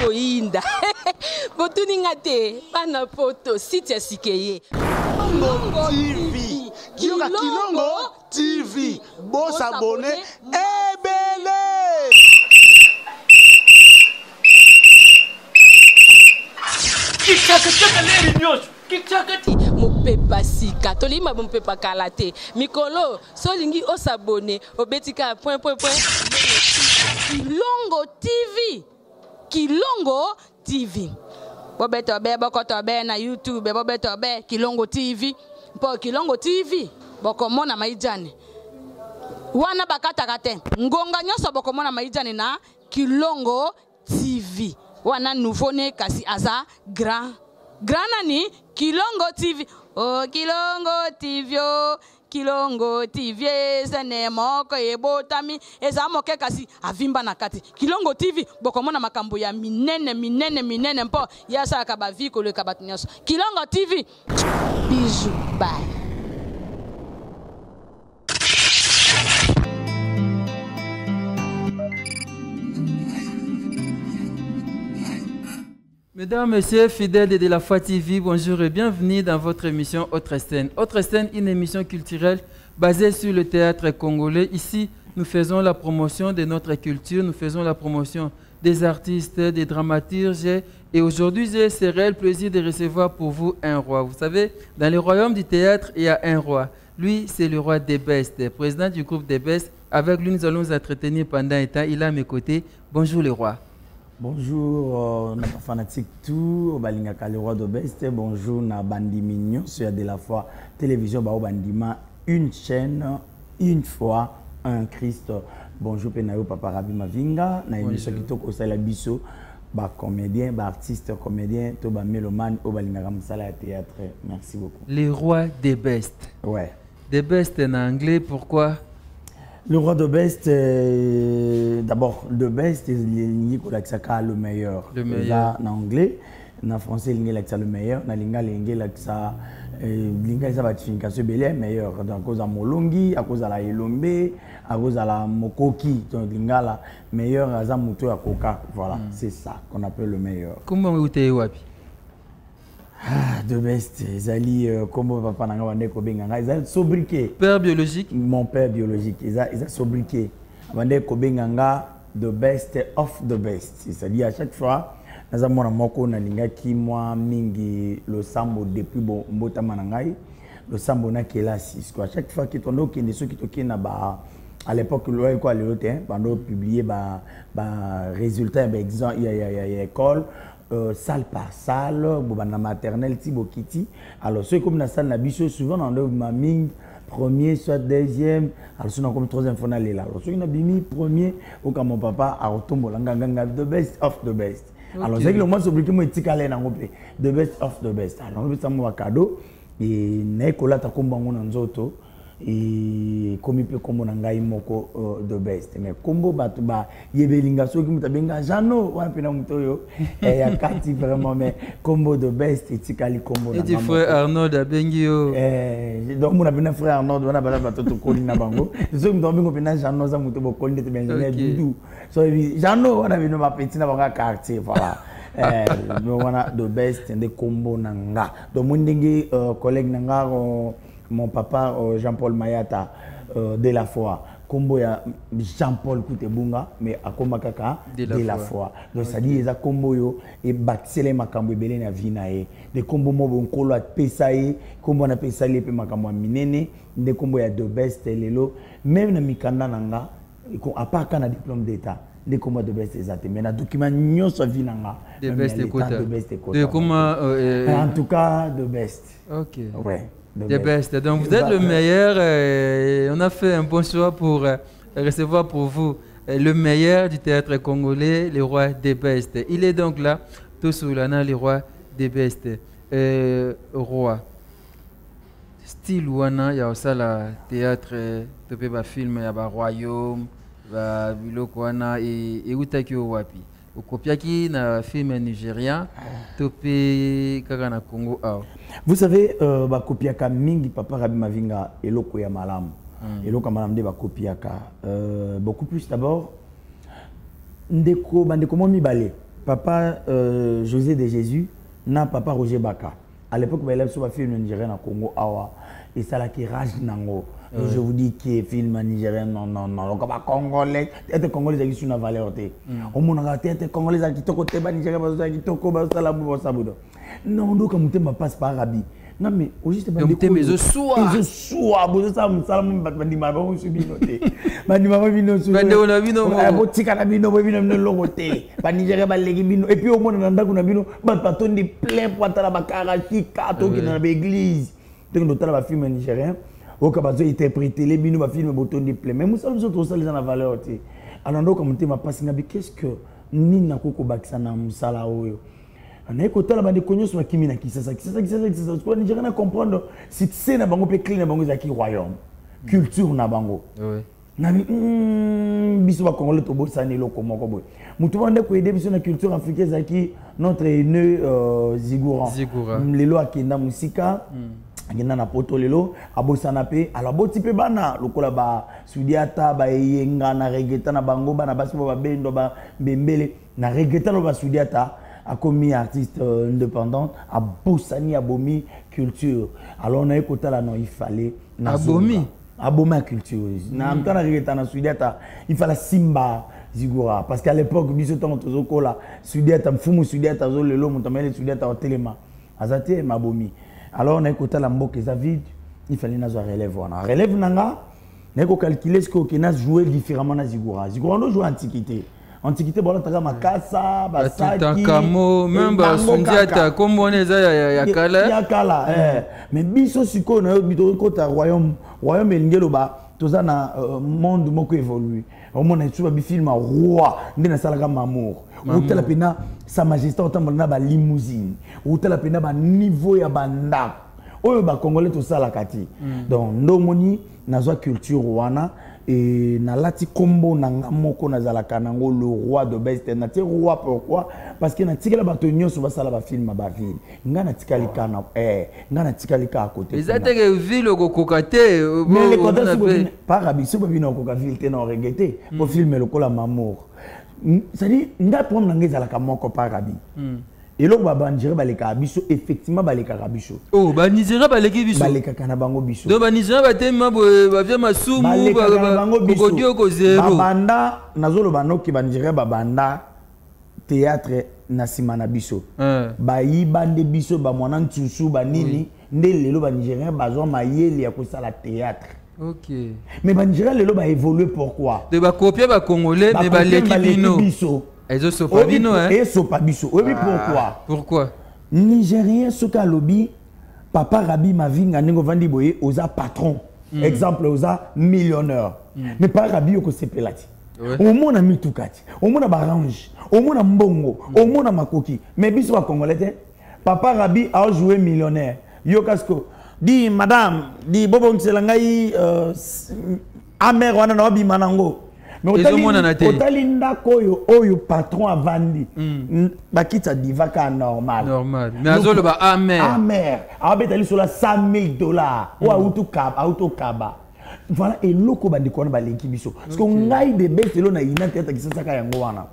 koinda. Botuninga te, bana poto site ya sikeye. Kilongo TV. Kilongo TV. Bon s'abonner. Ebele. Mopepa sika tolima mopepa kalate mikolo solingi osabone obetika point Kilongo TV bobeto be bokoto be na YouTube bobeto be Kilongo TV mpo Kilongo TV bokomona maijane wana bakataka te ngonga nyoso bokomona maijane na Kilongo TV wana nouveau ne kasi aza grand nani Kilongo TV. Oh Kilongo TV, oh Kilongo TV, sene moko ebotami eza moke kasi avimba na kati. Kilongo TV bokomona makambo ya minene mpo yasa ka ba vie ko le kabatinyaso. Kilongo TV. Bisous, bye. Mesdames, Messieurs, fidèles de la Foi TV, bonjour et bienvenue dans votre émission Autre Scène. Autre Scène, une émission culturelle basée sur le théâtre congolais. Ici, nous faisons la promotion de notre culture, nous faisons la promotion des artistes, des dramaturges. Et aujourd'hui, j'ai ce réel plaisir de recevoir pour vous un roi. Vous savez, dans le royaume du théâtre, il y a un roi. Lui, c'est le roi des Bestes, président du groupe des Bestes. Avec lui, nous allons nous entretenir pendant un temps. Il est à mes côtés. Bonjour le roi. Bonjour, na fanatique tout, balingaka le roi de Best. Bonjour, na bandi mignon, sur de la foi télévision, ba bandima, une chaîne, une foi, un Christ. Bonjour, Penayo Papa Rabi Mavinga, na émission qui toko sala biso, ba comédien, ba artiste comédien, to ba mélomane, au balingaka msala théâtre. Merci beaucoup. Le roi des Best. Ouais. Des Best en anglais, pourquoi? Le roi de Best, d'abord, de Best, c'est le meilleur. Le meilleur. En anglais, en français, c'est le meilleur. En lingala, c'est la meilleur. À cause de Molongi, à cause de la Elombe, à cause de la Mokoki. Donc, lingala, meilleur, à Zamuto, à Coca. Voilà, c'est ça qu'on appelle le meilleur. Comment vous êtes wapi? De Best, Zali, comme papa n'a pas de Zali sobriquet. Père biologique? Mon père biologique, ils ont sobriquet. Vande Kobenganga, the best of the best. C'est-à-dire à chaque fois, nous avons un moko na linga qui moi mingi le sambo depuis mbota manangai, le sambo na kela 6 quoi. À chaque fois que tondo kende ceux qui toki na ba à l'époque le quoi le lotin, pendant publier ba résultat ba exemple il y a école salle par salle, la maternelle, Tibokiti. Alors, ceux comme la salle, la bicho, souvent, on a maming, premier, soit deuxième, alors, sinon, comme troisième fois, là. Alors, ceux qui ont bimi, premier, ou comme mon papa, à Otombo, the best of the best. Okay. Alors, c'est que le moins sobriqué, moi, c'est calé dans le the best of the best. Alors, on a un cadeau, et Nekola, ta combo, on a un autre. Et comme il peut comme on a moko de best mais combo batuba yebelinga so qui mutabenga jano wa pena mutoyo et ya kati vraiment mais combo de best et tikali combo et du frère Arnaud abengio donc mon abena frère Arnaud wana bala batoto kolina bango so mtombengo pena jano za mutobo kolinde te benjene dudu so jano wana bino ba petit na banga quartier voilà wana de best de combo nanga donc mon ndenge collègue nanga mon papa Jean-Paul Mayata de la foi combo ya Jean-Paul Koutebunga mais akoma kaka de la foi donc ça dit eza combo yo et batisele makambo ebele na vie na ye de combo mo bonkolo apesa ye combo na pesa le pe makambo minene de combo ya de best lelo même na mikanda nanga à part kana diplôme d'état de combo de best exact mais na document nyonso vie nanga de best écoute de comment en tout cas de best OK ouais. The best. Donc vous êtes le meilleur. On a fait un bon choix pour recevoir pour vous le meilleur du théâtre congolais, le roi des bestes. Il est donc là, tout sous l'ana, le roi des bestes. Roi. Style wana ya osala théâtre, topé ba film ya ba royaume, ba biloko wana et utaki wapi. Okopiaki na film nigérien, topé kaka na Congo awa. Vous savez, bakopiaka mingi papa Rabi Mavinga eloko ya malamu. Eloko malamu de bakopiaka beaucoup plus d'abord ndeko bandeko mo mibale. papa José de Jésus na papa Roger Baka. À l'époque, il y avait un film nigérien au Congo, Awa, et ça là qui rage nango. Je vous dis que film nigérien, non. Donc, congolais, être congolais, c'est une valeur. Au monde, être congolais, c'est qui côté nigérien, c'est qui toko, c'est la boue, ça boue. Non, donc, comme tu me passes par Arabi. Non, mais aujourd'hui, c'est pas des mais je sois. Je sois. Bon, ça, ça, bandi maman, je suis binoté. Bandi maman, binoté. Bandi on a bino. Boti kana bino, bino no logoté. Bandi nigérien, bandi bino. Et puis au monde, on a ndako na bino, bataton de plein pour atala bakarachi, kato qui dans l'église. Donc, nous avons un film nigérien. Au cas où interpréter les bino, film bouton de plein. Mais nous sommes autres ça les en valeur. Alors donc, comme tu m'as passé, qu'est-ce que ni na koko bakisana musala oyo. On a écouté la bande de cognos sur la kimina qui c'est ça. Quoi Nigérien comprendre si c'est na bango pe clean na bango zaki royaume. Culture na bango. Oui. Na biso ba congolais to bossa ni loko moko boy. Mutu vande ko aider biso na culture africaine zaki notre aîné Zigouran. Lelo akenda musika. Akenda na poto lelo abossa na pe alors boti pe bana lokola ba sudiata ba yenga na reggaeton na bango bana basi ba bendo ba bembele na reggaeton lo ba sudiata a commis artiste indépendant à Bossani Abomi culture. Alors on a écouté là non il fallait Abomi culture. Na mtana reggaeton na sudiata il fallait Simba Zigora parce qu'à l'époque biso tant tozoko là sudiata mfumu sudiata zo lelo mutamele sudiata au téléma azate mabomi. Alors on a écouté la mboke David il fallait nazo relève on relève nanga n'a ko calculer ce que na jouer différemment na Zigora. Zigora no joue antiquité bon taka makasa basaki takamo même ba sundiata comme on est ya kala mais biso siko na bito kota royaume elingelo ba toza na monde moko évolué au monde tu ba film roi ndena salaka mamour utela pena sa majesté otambola ba limousine utela pena ba niveau ya banda oyo ba congolais to sala kati donc ndomoni nazwa culture wana et na lati kombo nanga moko nazalaka nango le roi de best na ti roi pourquoi parce que na tikela bato nyonso basala ba film ba ville nga na tikalika na nga na tikalika à côté ezate que ville kokokate mais les côtés par abiso ba bino koka ville te na regretté pour filmer le kola mamour ça dit nga prom nanga ezalaka moko par abi et là ba banjere baleka biso effectivement baleka biso oh ba nizera baleki biso baleka kana bango biso do ba nizera batema ba via masumu ba kokodio ko zero banda nazolo banoki banjere ba banda théâtre na simana biso ba yibande biso ba mwana ntsusu ba nini nde lelo ba nigérien bazwa mayele ya kosala théâtre. OK mais ba nigérien lelo ba évoluer pourquoi de ba copier ba congolais mais ba leki bino Ezo Sopabino hein. Et Sopabiso. Oui, pourquoi? Pourquoi? Nigérien soka lobby papa Rabi Mavinga nengo vandi boye oza patron. Exemple oza millionnaire. Mais papa Rabi oko sepelati. Au mona mitukati. Au mona barange. Au mona mbongo. Au mona makoki. Mais biso wa congolais papa Rabi a joué millionnaire. Yo kasko di madame di bobo nselangai amer wana na bi manango. Mais otali ndako oyo patron avandi bakita divaka normal mais azolo ba amer abetali sur la $100,000 ou auto kaba voilà et loko bandiko na balenki biso parce que ngai de best lo na ina tete kisasa ka yango wana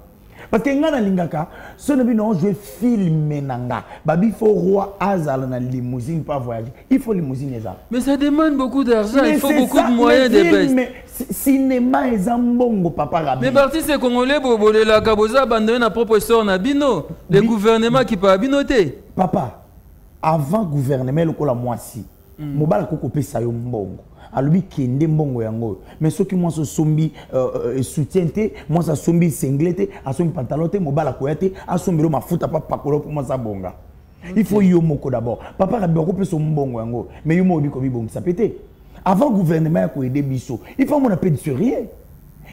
parce que ngana lingaka ce ne bino jouer film nanga babi faut roi azala na limousine pas voyager il faut limousine ça mais ça demande beaucoup d'argent il faut beaucoup de moyens de best mais cinéma et zambongo papa Rabi mais parti c'est congolais bobolé la kaboza abandonné na propre sort na bino le gouvernement qui pas binoté papa avant gouvernement lokola mwasi mobala koko pesa yo mbongo alobi kende mbongo yango mais soki moi so sombi soutien te moi ça sombi singlet a sombi pantalon te mobala ko yate a sombi lo mafuta pa pakolo pour moi ça bonga il faut yo moko d'abord papa Rabi ko pesa mbongo yango mais yo mo bi ko bi bongo ça pété avant gouvernement ko aider biso il faut mon appel sur rien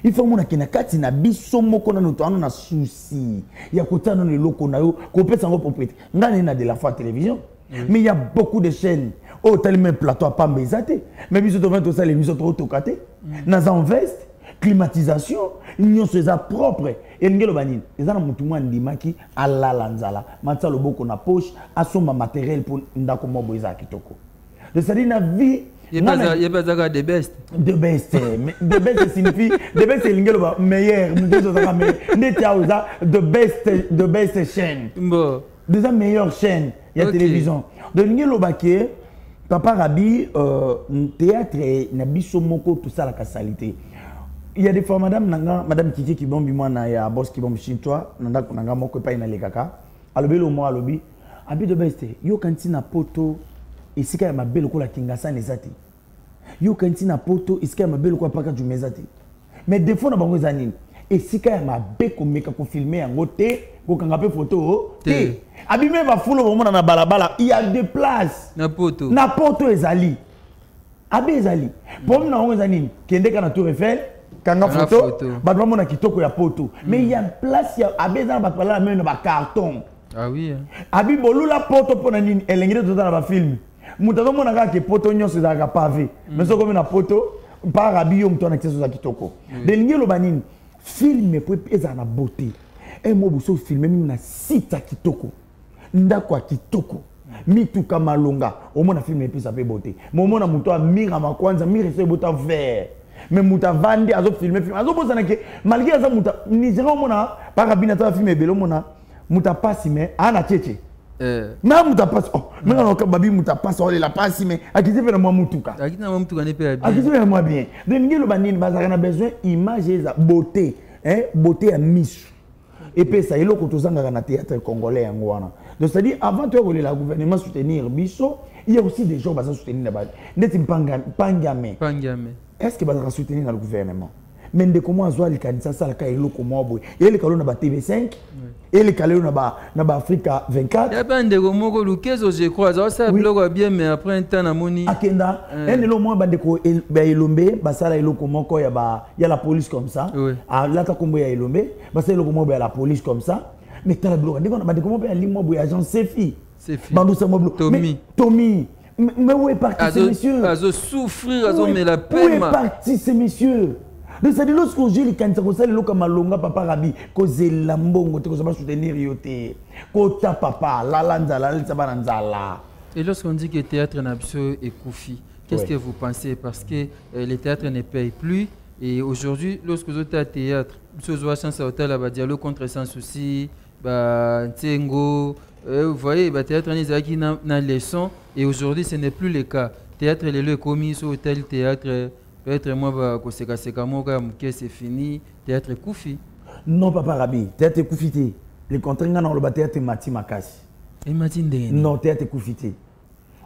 il faut mon akina kati na biso moko na noto na souci ya kotana no loko na yo ko pesa ngo propriété ngane na de la fois télévision mais il y a beaucoup de chaînes au tellement plateau à pas mbezate mais biso to 20 to ça l'émission trop tokaté na za invest climatisation union cesa propre et ngelo banini ezana mutu mwa ndimaki alala nzala matsa loboko na poche asomba matériel pour ndako mo boza kitoko de ça dit na vie Il n'y a pas de best. De best. Mais de best signifie, de best c'est l'ingélo meilleur. De best chaîne. Bon. Déjà meilleure chaîne, il y a télévision. De l'ingélo baké, Papa Rabi, théâtre, nabiso moko tout ça la qualité. Il y a des fois madame Kiki qui bombe moi na ya boss qui bombe chez toi, nanda kunanga moko pa ina le kaka. Alobi lo mo alobi, abi de best. Yo kanti na poto isika ya mabelo ko la kingasa nezati. Yo kanti na poto isika ya mabelo ko paka jumezati. Mais des fois na bango zanini. Isika ya mabe ko meka ko filmer yango te, ko kanga pe photo te. Abi même ba fulo bo mona na balabala, il y a des places. Na poto. Na poto ezali. Abi ezali. Pom na bango zanini, kende kana Tour Eiffel, kanga photo, ba do mona kitoko ya poto. Mais il y a une place ya abi za ba pala même na ba carton. Ah oui. Abi bolula poto pona nini elengire to na ba film. Mutazo mona ka ke poto nyonso za ka pavé. Mais so comme na poto par abi yo mutona kiso za kitoko. De ngelo banini film peut eza na beauté. Et mo buso filmer mimi na site ya kitoko. Ndako ya kitoko. Mituka malonga. O mona film et puis ça peut beauté. Mo mona muto a mira makwanza mira so bota vert. Mais muta vandi azo filmer film. Azo bozana ke malgré ça muta ni zero mona par abi na ta film belo mona muta pasi mais ana cheche. Mais muta pasi oh mais on ka babi muta pasi on la pasi mais akisi fait na moi mutuka. Akisi na moi mutuka ne peut bien. Akisi fait na moi bien. De ngelo banini bazaka na besoin image za beauté, hein, beauté à misu. Et puis ça eloko tozanga na théâtre congolais yango wana. Donc c'est-à-dire avant toi que le gouvernement soutenir biso, il y a aussi des gens qui soutenir na ba. Neti pangame. Est-ce que va soutenir le gouvernement? Mais de comment azwa le kanisa ça la ka eloko mobo. Et le kalo na ba TV5 et le kalo na ba Africa 24. Ya bande ko moko lukezo je crois ça biloko bien mais après un temps na moni. Akenda un elo mo bande ko ba elombe ba sala eloko moko ya la police comme ça. Ah là ta kombo ya elombe ba sala eloko mo ya la police comme ça. Mais tala biloko ndeko na bande ko mo ya limo bo agent Sefi. Bandu sa mo Tommy. Mais où est parti ces messieurs? Azo souffrir, azo mais la peine. Où est parti ces messieurs? Donc c'est lorsque j'ai les candidatures comme ça les loka malonga papa Rabi cause la mbongo te cause pas soutenir yote kota papa la lanza la bananzala. Et lorsqu'on dit que le théâtre n'absolu est koufi, qu'est-ce que vous pensez? Parce que le théâtre ne paye plus et aujourd'hui lorsque vous êtes à théâtre, vous avez chance à hôtel à dialogue contre sans souci, bah tengo, vous voyez, bah théâtre n'est pas na leçon et aujourd'hui ce n'est plus le cas. Théâtre les lieux commis sur hôtel théâtre. Peut-être moi, c'est fini, théâtre koufi. Non, papa Rabi, théâtre koufité. Les contraintes dans le théâtre mati makasi. Et mati ndenge. Non, théâtre koufité.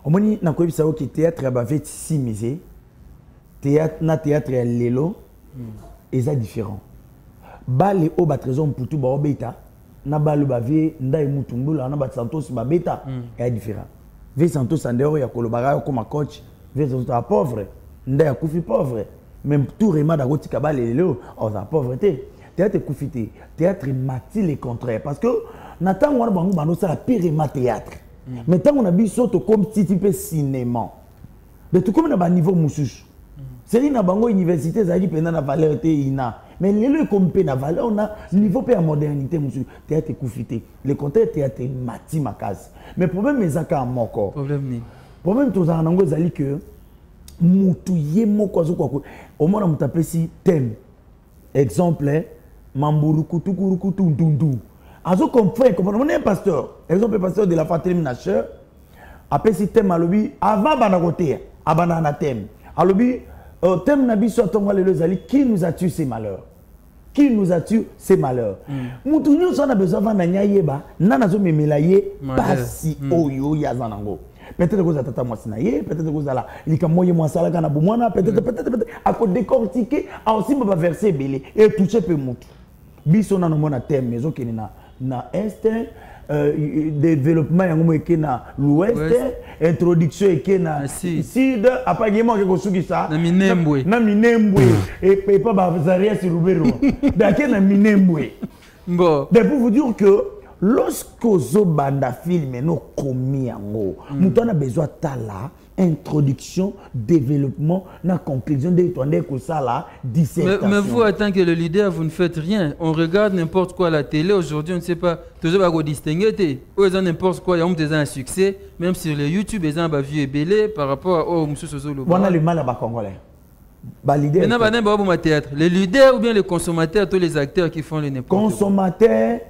Au moins, na koyi sawo ki théâtre ba fait simisé. Théâtre na théâtre lelo. Et ça différent. Ba le o ba trésor mputu ba obeta. Na ba le ba vie ndai mutumbula na ba Santos ba beta. Et différent. Ve Santos andeo ya kolobara comme coach. Ve Santos pauvre. Ndaya koufi pauvre. Même tout remad à Roti Kabal et Léo, on a pauvreté. Théâtre koufité. Théâtre mati le contraire. Parce que, Nathan, on a ça la pire théâtre. Mais tant on a vu ça comme si tu fais cinéma. De tout comme on a un niveau moussouche. C'est une université, ça dit que la valeur est ina. Mais les lieux comme la valeur, on a niveau de modernité moussouche. Théâtre koufité. Le contraire, théâtre mati makas. Mais le problème, c'est ça à mon corps. Le problème, tout ça, c'est que mutu ye moko zo kwa omona mutapesi thème exemple mamburu kutukurukutu ndundu azo comprendre comme on est pasteur exemple pasteur de la fraternité nacheur apesi thème alobi avant bana côté abana na thème alobi thème na biso tonga lelo zali qui nous a tué ces malheurs mutu nyonso na besoin vana nyayeba nana zo memela ye pasi oyo ya zanango. Peut-être que vous avez tata moissinaye, peut-être que vous avez likamoye moissala kana bumwana, peut-être à quoi décortiquer, à aussi me verser belé et toucher peu moutou. Biso na nomona thème maison qui na est développement yango qui na l'ouest, introduction qui na sud, apagement que kosuki ça na minembwe et pas bazaria sur Rubero. D'accord na minembwe. Bon, mais pour vous dire que lorsque zo banda film no komi yango muto na besoin tala introduction, développement, la conclusion de que ça là, dissertation. Mais vous, en tant que le leader, vous ne faites rien. On regarde n'importe quoi à la télé. Aujourd'hui, on ne sait pas. Toujours pas distinguer. Eux, ils ont n'importe quoi. Ils ont un succès. Même sur les YouTube, ils ont un vieux belé par rapport au M. Sozolo. On a le mal à bas congolais. Maintenant, théâtre. Les leaders ou bien les consommateurs, tous les acteurs qui font les n'importe quoi. Consommateurs,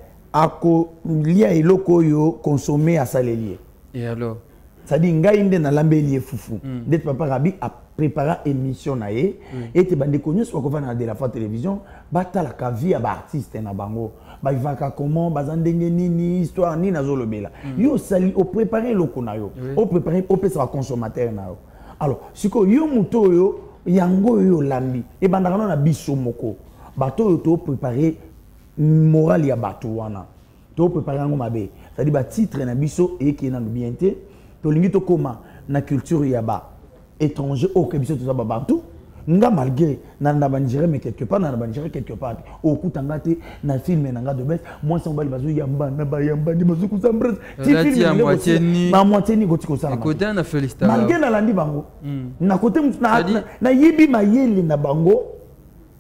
lié à l'oko consommer à ça les liés. Et alors? Ça dit ngai inde na lambeli fufu. D'être papa Rabi a préparé émission naé et te bande connu soit qu'on va de la fois télévision, bata la vie à artiste na bango. Ba ivaka comment bazandenge nini histoire ni na zolobela. Yo sali au préparer loko na yo. Au préparer au pesa consommateur na yo. Alors, siko yo muto yo yango yo lambi e bandaka na biso moko. Bato yo to préparer moral ya bato wana. To préparer ngo mabe. Ça dit ba titre na biso et qui na bien té. Tolingi to koma na culture yaba étranger au kebiso to za partout nga malgré na banjere mais quelque part na banjere quelque part au kutanga te na film na de bête moi sans bali bazo yamba na ba yamba ni bazo kusambra ti film ma moitié ni gotiko ça côté na félicitations malgré na landi bango na côté na yibi mayeli na bango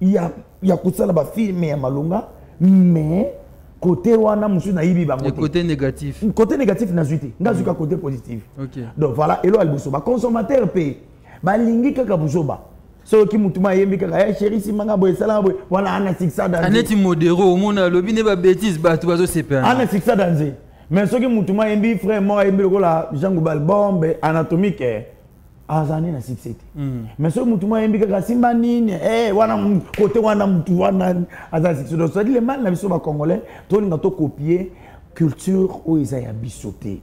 ya kusala ba film ya malunga mais côté wana musu na yibi bango côté négatif na zuité ngazuka côté positif. OK Donc voilà elo albuso ba consommateur pe ba lingi kaka buzoba so ki mutuma yembi kaka ya chéri simanga boy sala boy wala ana sixa dans aneti modéro mona lobi ne ba bêtise ba tu bazo seper ana sixa dans mais so ki mutuma yembi frère moi yembi lokola Jean Goubal bombe anatomique azani na sixete mais so mutuma yembi kaka simba nini wana côté wana mutu wana azali sixete so dit le mal na biso ba congolais to ninga to copier culture o isa ya bisoté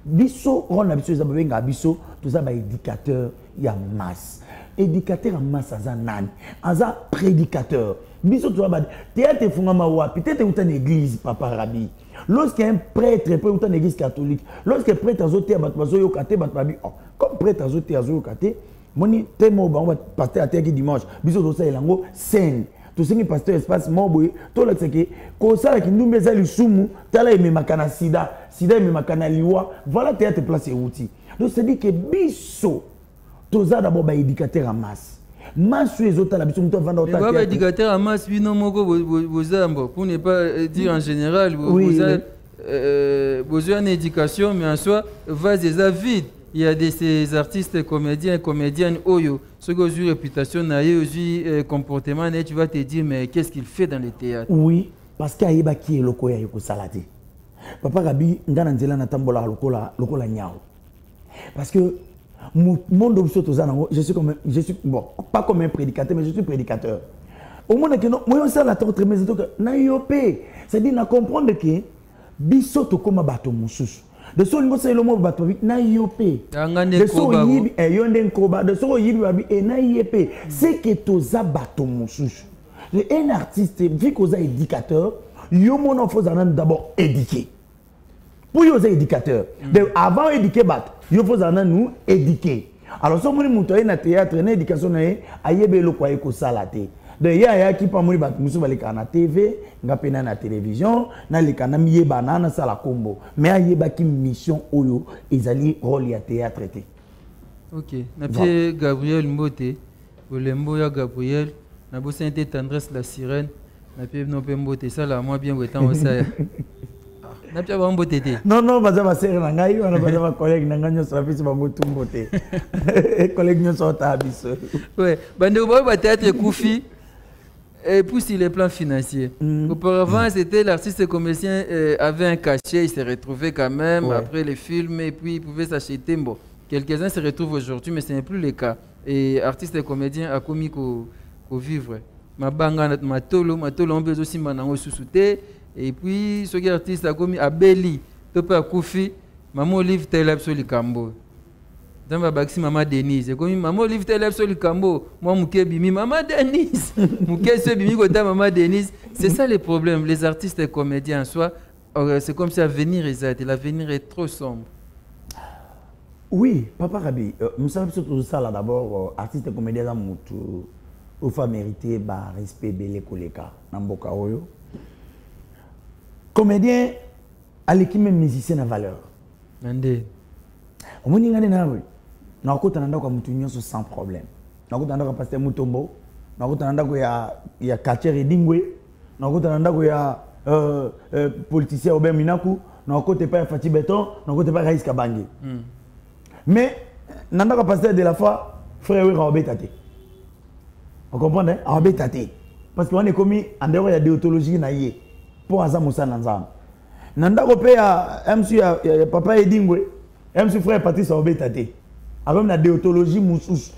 biso on a biso za benga biso to za ba éducateur ya masse éducateur en masse aza nani aza prédicateur biso to ba théâtre fungama wapi peut-être uta église papa Rabi lorsqu'un prêtre peut uta église catholique lorsque prêtre azoté bat bazo yokate bat babi comme prêtre azoté azoyokate moni temo ba on va passer à terre dimanche biso to sa elango scène to singi pasteur espace moboy to la tseke ko sala ki ndumbe za lisumu tala eme makana sida eme makana liwa voilà théâtre place et outil donc c'est dit que biso toza d'abord ba éducateur en masse les autres la biso muto vanda au théâtre ba éducateur en masse bino moko bozambo pour ne pas dire en général besoin d'éducation mais en soi va des avides. Il y a ces artistes comédiennes oyo ceux qui ont eu réputation naïe comportement et tu vas te dire mais qu'est-ce qu'il fait dans le théâtre. Oui parce qu'il y a qui est loko ya ko salade papa Rabi ngana nzela na tambola lokola nyao parce que monde je suis bon pas comme un prédicateur mais je suis prédicateur au monde que non moi ça la très mais na yopé c'est-à-dire na comprendre que biso to koma bato mususu de so ngo selo mo bato na yopé de so yibi yonde nkoba de so yibi babi na yepé c'est que to za bato mususu un artiste vu qu'on a éducateur yo mon faut d'abord éduquer pour yo éducateur donc avant éduquer bat yo faut nous éduquer alors so moni muto na théâtre na éducation na ayebe lo kwa ko salate de ya ki pa moni bat musu balika na TV ngapena na télévision na lika na miyeba na sala kombo mais ayeba ki mission oyo ezali rôle ya théâtre té. OK na pie Gabriel Mbote Olembo ya Gabriel na bo sainte tendresse la sirène na pie no pe Mbote ça la moi bien wetan o ça na pie ba Mbote té non baza ba sere na ngai wana baza ba collègue na nganyo so afisi ba Mbote Mbote collègue nyo so ta biso ouais bande ba théâtre Koufi. Et puis sur les plans financiers. Auparavant, c'était l'artiste comédien avait un cachet, il s'est retrouvé quand même après les films et puis il pouvait s'acheter. Bon, quelques-uns se retrouvent aujourd'hui, mais ce n'est plus le cas. Et artiste et comédien a commis qu'au vivre. Ma banga matolo on peut aussi manango sous-souté. Et puis ce qui artiste a commis à Beli, Topa Koufi, maman Olive Taylor sur le Cambo. Dans ma baxi maman Denise, comme maman Olive Taylor sur le Cambo, moi mouké bimi maman Denise, mouké se bimi côté maman Denise. C'est ça le problème. Les artistes et comédiens en soi, c'est comme si l'avenir est trop sombre. Oui, papa Rabi, nous savons surtout ça là d'abord, artiste et comédien dans mutu, il faut mériter bah respect belé koleka, namboka oyo. Comédien, à l'équipe même musicien à valeur. Nande. Omoni ngane na we. nakota na ndako mutu nyonso sans problème nakota na ndako pasteur Mutombo nakota na ndako ya Kacher Edingwe nakota na ndako ya politicien Robert Minaku nakota pa Fati Beton nakota pa Raïs Kabange mais na ndako pasteur de la foi frère Robert Tate on comprend hein Robert Tate parce que on est commis en dehors ya déontologie na yé pour aza musana nzamba na ndako pe ya MC ya papa Edingwe MC frère Patrice Robert Tate avec la déontologie moussus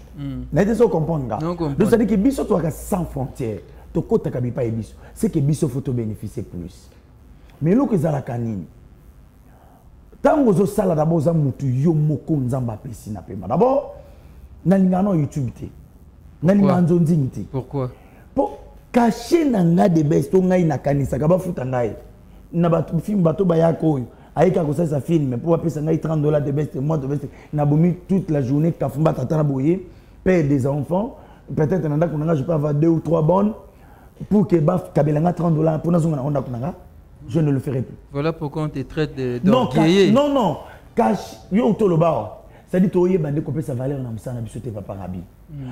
na été so comprendre donc ça dit que biso to sans frontières to kota ka bipa biso c'est que biso faut bénéficier plus mais lo que za la kanini tango zo sala d'abord za mutu yo moko nzamba pesi na pema d'abord na lingano YouTube té na lingano nzonzi té pourquoi pour cacher na nga de best to ngai na kanisa ka ba futa ngai na ba film bato ba yako aïka ko ça film pour appeler ça $30 de best moi de best na bomi toute la journée kafumba tata na boyer père des enfants peut-être nanda kunanga je peux avoir 2 ou 3 bonnes pour que ba kabelanga $30 pour nazonga na onda kunanga je ne le ferai plus. Voilà pourquoi on te traite d'orgueilleux. Non cash yo toloba ça dit toye bande ko pesa valeur na musana biso te papa rabi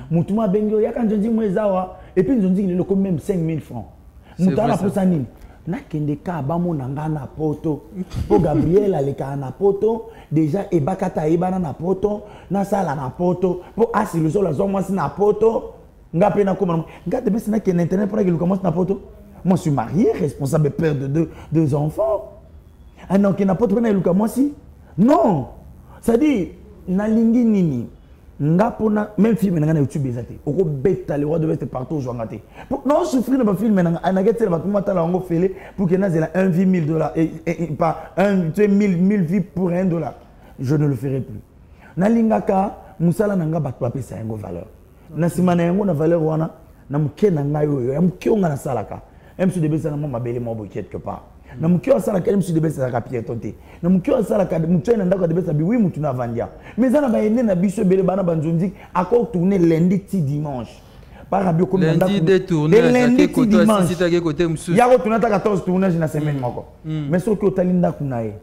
mutuma bengyo ya kan jonzi mwezawa et puis jonzi le ko même 5000 francs mutana posa nini nakende ka bamona nga na poto po Gabriel aleka na poto déjà ebakata ebana na poto na sala na poto po asi le sol azo mwasi na poto nga pe na koma nga de bese na ke internet pour que le commence na poto moi je suis marié responsable père de deux enfants ah non ke na poto na luka mwasi non ça dit na lingi nini nga pona même film na YouTube ezate oko beta le roi de l'Ouest partout joangate non souffrir na ba film na getela ba tumata la ngo fele pour que na zela $1,000 et pas 1000 vies pour $1 je ne le ferai plus na lingaka musala na nga ba pesa yango valeur na simana yango na valeur wana na muke na nga yo ya muke nga na salaka MC de besa na mo mabele mo bo quelque part na muke wa salaka MC de besa ka piétonté na muke wa salaka muke na ndako de besa bi oui mutu na vandia mais ça na ba ende na biso bele bana banzonzi ako tourner lundi ti dimanche par rabio comme lundi de tournage lundi ti dimanche si ta côté musu ya ko tourner ta 14 tournage na semaine moko mais so ko talinda kunae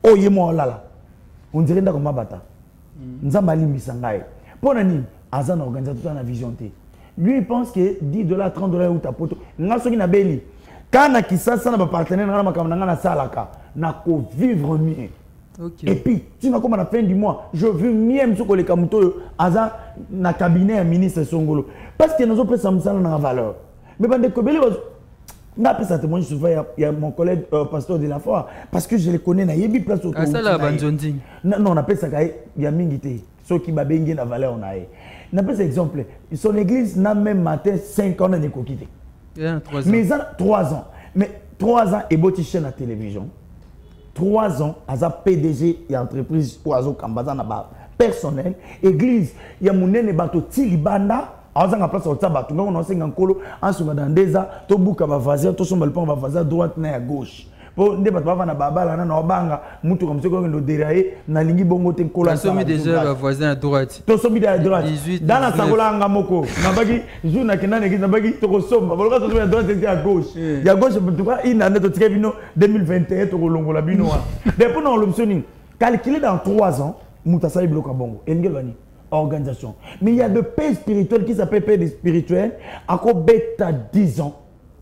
o yemo lala on dirait ndako mabata nzamba limbisa ngai pona nini azana organisateur na vision té lui il pense que $10 $30 ou ta poto nga soki na beli kana kisasa na ba partenaire na makambo na salaka na ko vivre mieux. Okay. Et puis tu na comme à la fin du mois je veux mieux msoko le kamuto aza na cabinet ministre Songolo parce que nous avons ça na valeur mais bande ko beli na pesa témoigne souvent il y a mon collègue pasteur de la foi parce que je le connais na yebi place au ça la banjonzi non on appelle ça kay ya mingité ceux qui babengi na valeur on a na pesa exemple son église n'a même matin 5 ans de kokité. Mais 3 ans. Mais 3 ans et boti chaîne à télévision. 3 ans à sa PDG et entreprise oiseau kambaza na ba personnel église ya munene bato tilibanda azanga place au tabato ngako na senga nkolo ansunga dandeza to buka ba vaser to somba le pont ba vaser droite na ya gauche po nde bato bava na babala na obanga mutu comme ce ko ndo derailler na lingi bongo te nkolo somi déjà ba voisin à droite to somi à droite dans la sangola ngamoko na bagi jour na kinana église na bagi to ko somba boloka to somi à droite et à gauche ya gauche en tout cas il année to tika bino 2021 to ko longola bino wa depuis non l'optionning calculé dans 3 ans muta sa bloka bongo engel bani organisation mais il y a de paix spirituelle qui s'appelle paix spirituelle à ko beta 10 ans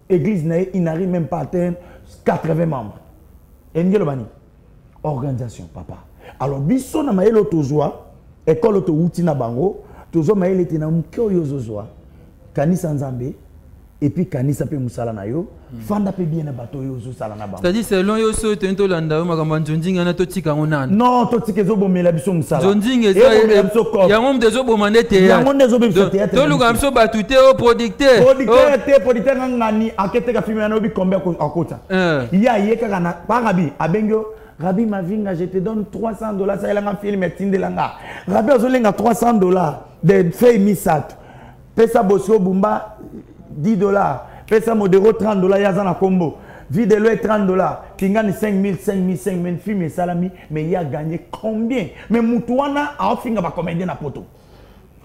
église il n'arrive même pas à atteindre 80 membres. Engelo bani organisation papa. Alors biso na maelo tozwa école to wuti na bango tozo maelo tina mukyo yozozwa kanisa nzambe et puis kanisa pe musala na yo fanda pe bien na bato yozo sala na bango. C'est-à-dire selon yo so tento landa makambo njonjinga na totika ngona. Non totika zo bomela biso musala. Njonjinga eza ya ngom dezo bomande théâtre. Ya ngom dezo bomande théâtre. To luka mso batute o producteur. Producteur ngani akete ka film na obi combien akota. Ya yeka kana parabi abengyo Rabi Mavinga, je te donne $300. Ça, il a un film et Tindelanga. Rabi, je $300 de feuilles misat. Pesa Bosio Bumba, $10. Pesa Modero, $30. Yazana Combo. Vidéo, $30. Tingani, 5 000. Film et salami. Mais il a gagné combien? Mais Moutouana a offert un comédien à poto.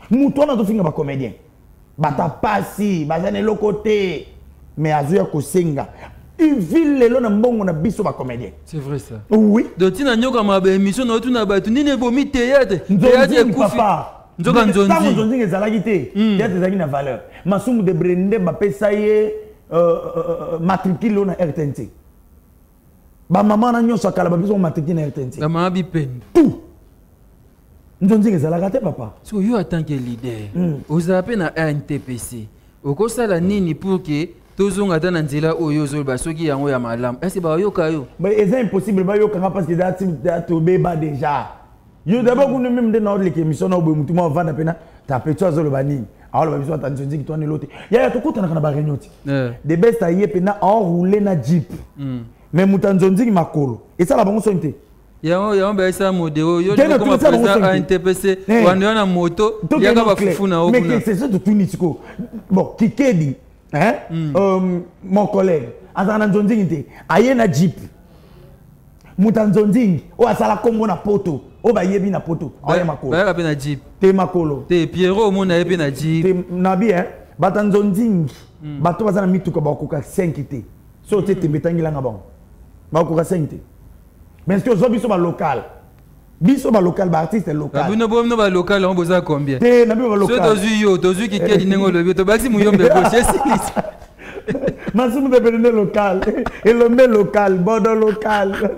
Moutouana a offert un comédien. Bata Passi, Bazane Lokote. Mais Azuya Kosenga. il vit les lois on a biso ba comédien. C'est vrai ça. Oui. Donc tu n'as nyoka ma émission na tu na ba tu ni bomi théâtre. Théâtre papa. Nzoka nzondi. Nzondi ezalaki te. Théâtre ezalaki na valeur. Masumu de Brende ba pesa ye matricule na RTNC. Ba maman na nyoso kala ba biso matricule na RTNC. La maman bi peine. Tout. Nzondi ezalaka te papa. So yo en tant que leader, vous appelez na NTPC. Okosala nini pour que tozonga ta na nzela oyo zolba soki yango ya malamu. Est-ce ba yo kayo? Mais c'est impossible ba yo kanga parce que da to beba déjà. Yo d'abord qu'on même dans notre émission na obo mutu mo vanda pena ta peto azolba nini. Alors ba biso attention dit que toi ne l'autre. Ya to kota na ba réunion ti. De best aye pena enroulé na jeep. Mais mutanzonzi makolo. Et ça la bango sonte. Yango ba esa modelo yo comme président à NTPC wana na moto yaka ba fufu na okuna. Mais c'est ça de tout nitiko. Bon, Kikedi hein mon collègue azana nzonzi te aye na jeep. Mutanzonzi o asala kombo na poto. O ba yebi na poto. Aye makolo. Ba ka na jeep. Te makolo. Te Pierrot mo na yebi na jeep. Te nabi hein batanzonzi bato bazana mituka ba koka 5 te. So te tembetangi la ngabon. Ba koka 5 te. Mais est-ce que vous avez un local? Biso ba local, ba artiste local. Vous n'avez pas local, on vous a combien? Te na bi ba local. Tozu qui kedi nengo lobi to baxi muyombe gauche si. Masumu de Bénin local. Et le met local, Bordeaux local.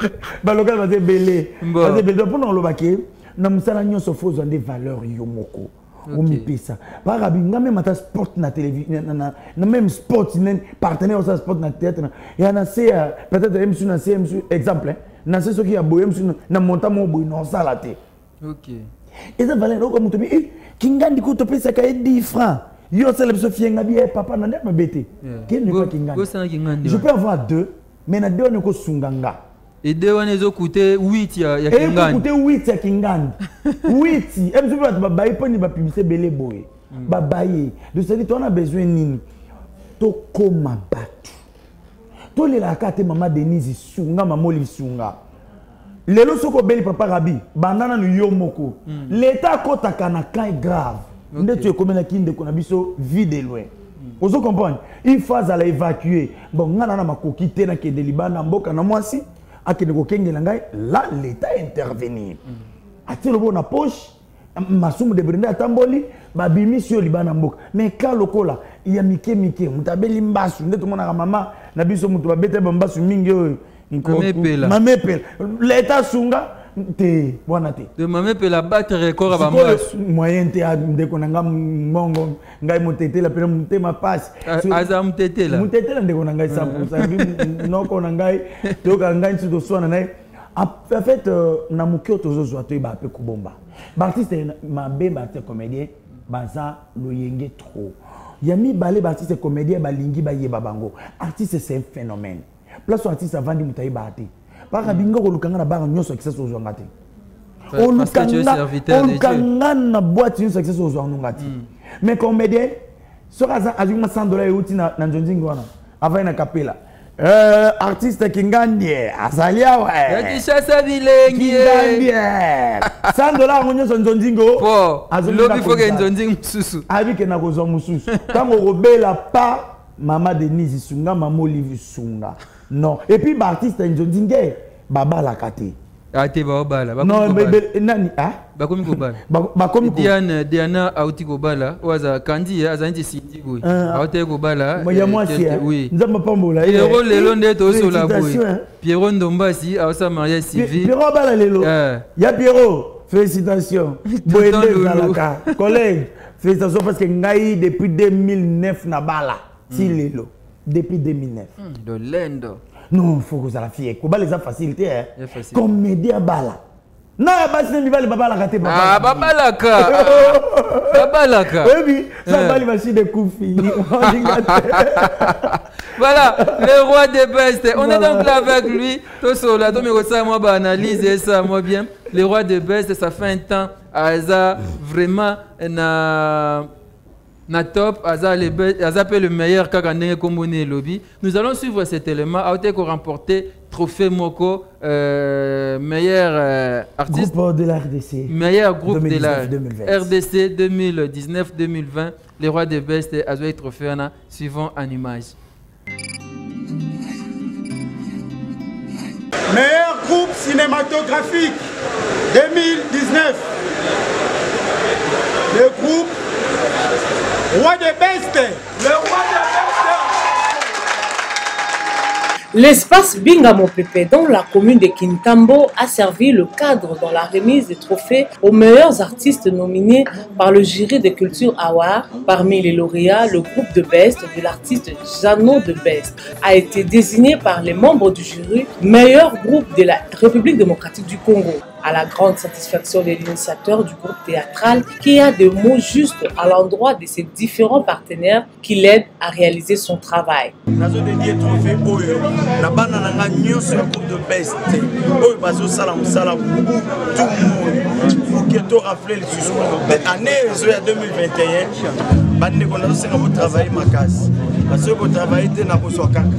Ba local va se belé. Va se belé pour non lo baké. Na musala nyonso fo zo des valeurs yomoko. Omi pesa. Par rabinga même ata sport na télévision na même sport na partenaire au sport na théâtre. Et na c'est peut-être même sur na CM exemple hein. Na c'est ce qui a boyé na monta mo boy non ça la té. OK. Et ça valait comme tu dis kingandi ko to pesa ka 10 francs. Yo célèbre Sophie ngabi papa na ndema bete. Quel n'est pas kingandi. Je peux avoir 2 mais na 2 on ko sunganga. Et 2 on les coûté 8 ya kingandi. Et coûté 8 ya kingandi. 8. Et monsieur ba bayi poni ba publicité belé boy. Ba bayi. De ce dit on a besoin nini. To koma batu. To le la kate maman Denise sunga maman Oli sunga. Lelo soko beli papa Rabi, banana no yomoko. L'état kota kana kai grave. Nde tu es comme na kinde ko na biso vie de loin. Ozo comprendre? Il faut aller évacuer. Bon ngana na makoki te na ke de Liban mboka na mwasi, akende ko kengela ngai, là l'état intervenir. Atelo bo na poche, masumu de Brenda atamboli, ba bimisio Liban mboka. Mais quand lokola, il y a mike mutabeli mbasu, nde to mona ka mama na biso mutu ba bete mbasu mingi oyo. Mamepela. L'état sunga te bwana te. De mamepela battre record ba mbasu. Moyen te de konanga mongo ngai motetela pena mutema passe. Aza mutetela. Mutetela ndeko nanga 100%. Noko nanga to ka ngai ntu swana nai. En fait na mukio tozo zwa to ba pe kubomba. Ba artiste mabe ba te comédien baza loyenge trop. Yami balé ba artiste comédien ba lingi ba yeba bango. Artiste c'est un phénomène. Place artiste avant de mutayi baté. Par rabinga ko lukanga na banga nyoso success ozo ngati. O lukanga na boîte une success ozo ngati. Mais comédien sera azuma $100 euti na njonjingi wana. Ava na kapela. Artiste kingandie azalia wa. Yakishasa bilengi. Kingandie. $100 ngonyo njonjingo. Po. Lobi foke njonjingi mususu. Abike na kozo mususu. Tango robela pa Mama Denise sunga mama Olivier sunga. Non. Et puis l'artiste njonjinge baba la kate. Ate ba obala. Non nani ah? Ba komi ko bala. Ba komi ko. Diana auti ko bala. Oza kandi aza nti siti boy. Auti ko bala. Moya mwasi. Oui. Nzamba pambola. Pierrot lelo nde to so la boy. Pierrot Ndombasi a sa mariage civil. Pierrot bala lelo. Ya Pierrot. Félicitations. Boende zalaka. Collègue, félicitations parce que ngai depuis 2009 na bala. Si lelo. Depuis 2009. De l'endo. Non, faut que ça la fille. Koba les a facilité hein. Comédien bala. Non, basi ne va le baba la raté baba. Ah, baba la ka. Baba la ka. Oui, ça va les machines de koufi. Voilà, le roi des bestes. On est donc là avec lui. Tout cela, tout mais ça moi ba analyser ça moi bien. Le roi des bestes, ça fait un temps Aza vraiment na top, Aza le meilleur Kagane Komone Lobby. Nous allons suivre cet élément. A été remporté trophée Moko, meilleur artiste. Groupe de la RDC. Meilleur groupe de la RDC 2019-2020. Les rois des bestes, Aza trophée suivant en image. cinématographique 2019. Le groupe Roi des Bestes. Le Roi des Bestes. L'espace Binga Mopepe dans la commune de Kintambo a servi le cadre dans la remise des trophées aux meilleurs artistes nominés par le jury de culture Awar. Parmi les lauréats, le groupe de Best de l'artiste Jeannot de Best a été désigné par les membres du jury meilleur groupe de la République démocratique du Congo. À la grande satisfaction de l'initiateur du groupe théâtral qui a des mots justes à l'endroit de ses différents partenaires qui l'aident à réaliser son travail. Nazo dédié trophée oyo na bana nanga nyonso ya groupe de Best oyo bazo sala musala tout monde pour que to rappeler le susu année zo ya 2021 bande ko nazo senga pour travailler makasi parce que pour travailler te na boswa kaka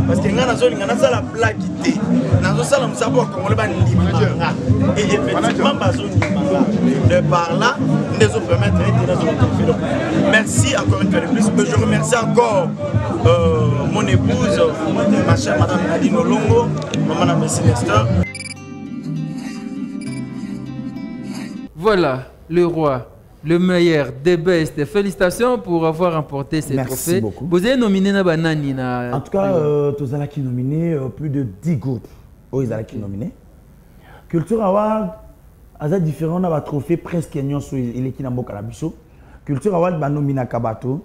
parce que ngana zo ngana sala blague te nazo sala musala pour congolais ba ndimanga et effectivement bazo ndimanga de par là nous nous permettre de nous. Merci encore une fois de plus. Je remercie encore mon épouse, ma chère Madame Nadine Olongo, Maman Messi Nestor. Voilà, le roi, le meilleur des Best. Félicitations pour avoir remporté ces Merci trophées. Beaucoup. Vous avez nominé Nabanani. En tout cas, tous les qui nominé plus de 10 groupes. Ils ont qui nominé. Culture Award, c'est différent, on a un trophée presque il est qui n'a pas la biso. Culture Award, bah nominé Kabato,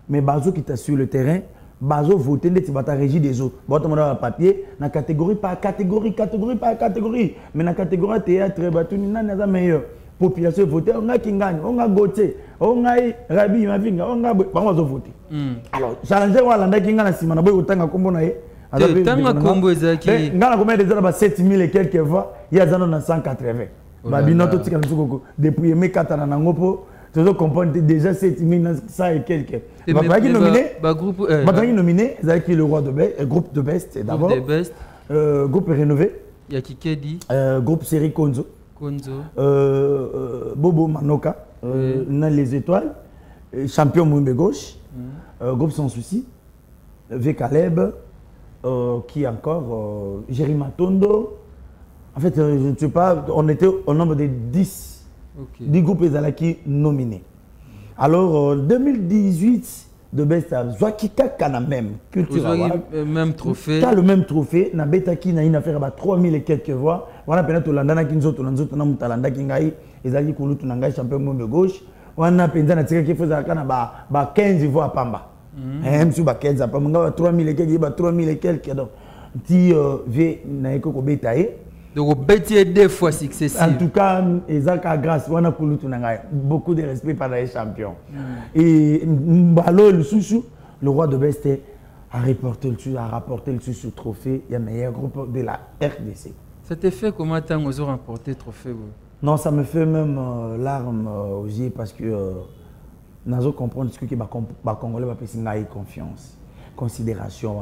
mais Bazo qui est sur le terrain, Bazo voté, tu vas régie des autres. Bon, tu as un papier, dans catégorie par catégorie, catégorie par catégorie. Mais dans la catégorie théâtre, tu n'as pas meilleur. Population voté, on a Kingani, on a Gauthier, on a Rabi, Mavinga, on a voté. Alors, challenger Walanda Kingana, si on a autant à combonaï. Tanga Combo Zaki. Ngana combien de gens 7000 et quelques voix, il y a 180. Babinoto tika nsuko depuis mes 4 ans nangopo, tu dois comprendre déjà 7100 et quelques. Bah qui nominé groupe nominé, Zaki le roi de Best, groupe de Best d'abord. Groupe rénové. Il y a Kikedi. Groupe série Konzo. Bobo Manoka, dans les étoiles, champion Moumbe gauche, groupe sans souci, V Caleb, qui encore, Jérémy Matondo. En fait, je ne sais pas, on était au nombre de 10, 10 groupes qui nominés. Alors, 2018, de Best, Zwakika kana même culture même trophée. T'as le même trophée, na Betaki na une affaire à 3000 et quelques voix. On a peut-être Landana Kinzoto, Nanzoto na Mutalanda Kingai, Ezali Kulutu Nangai, champion de gauche. On a peut-être na tiré qui faisait à 15 voix à Pamba. Même si 15 à Pamba, 3000 et quelques, 3000 et quelques. Donc, si V na Eko Betaye. Donc, Betty 2 fois successif. En tout cas, Ezaka grâce, on a beaucoup de respect par les champions. Et Mbalo, le roi de Best, a rapporté le trophée. Il y a le meilleur groupe de la RDC. Ça t'a fait comment tu as remporté le trophée? Non, ça me fait même larmes aux yeux parce que nous comprenons ce que les Congolais ont confiance, considération.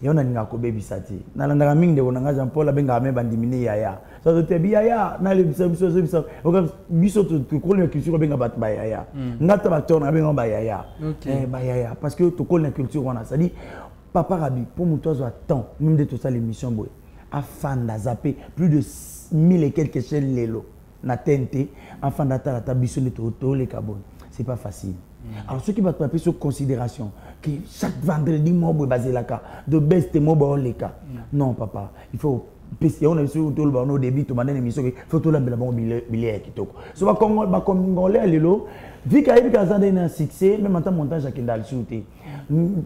Et on a dit que baby sati. Na landanga mingi de onanga Jean Paul abenga me bandimine yaya. Ça doit être yaya na le biso. Biso to connaît culture benga bat ba yaya. Ngata ba ton abenga ba yaya. Ba yaya parce que to connaît culture wana. Ça dit papa Rabi pour muto zo temps même de tout ça l'émission boy. Afin da zapper plus de 1000 et quelques chaînes lelo na TNT afin d'attendre ta biso de to les cabon. C'est pas facile. Alors ceux qui vont papier sur considération que chaque vendredi moi basé la cas de Best moi bon les cas. Non papa, il faut on a sur tout le bon au début tout matin émission il faut tout la bon billet qui toko. So ba congolais lelo vu qu'il y a un succès même en temps montage à Kindal shooté.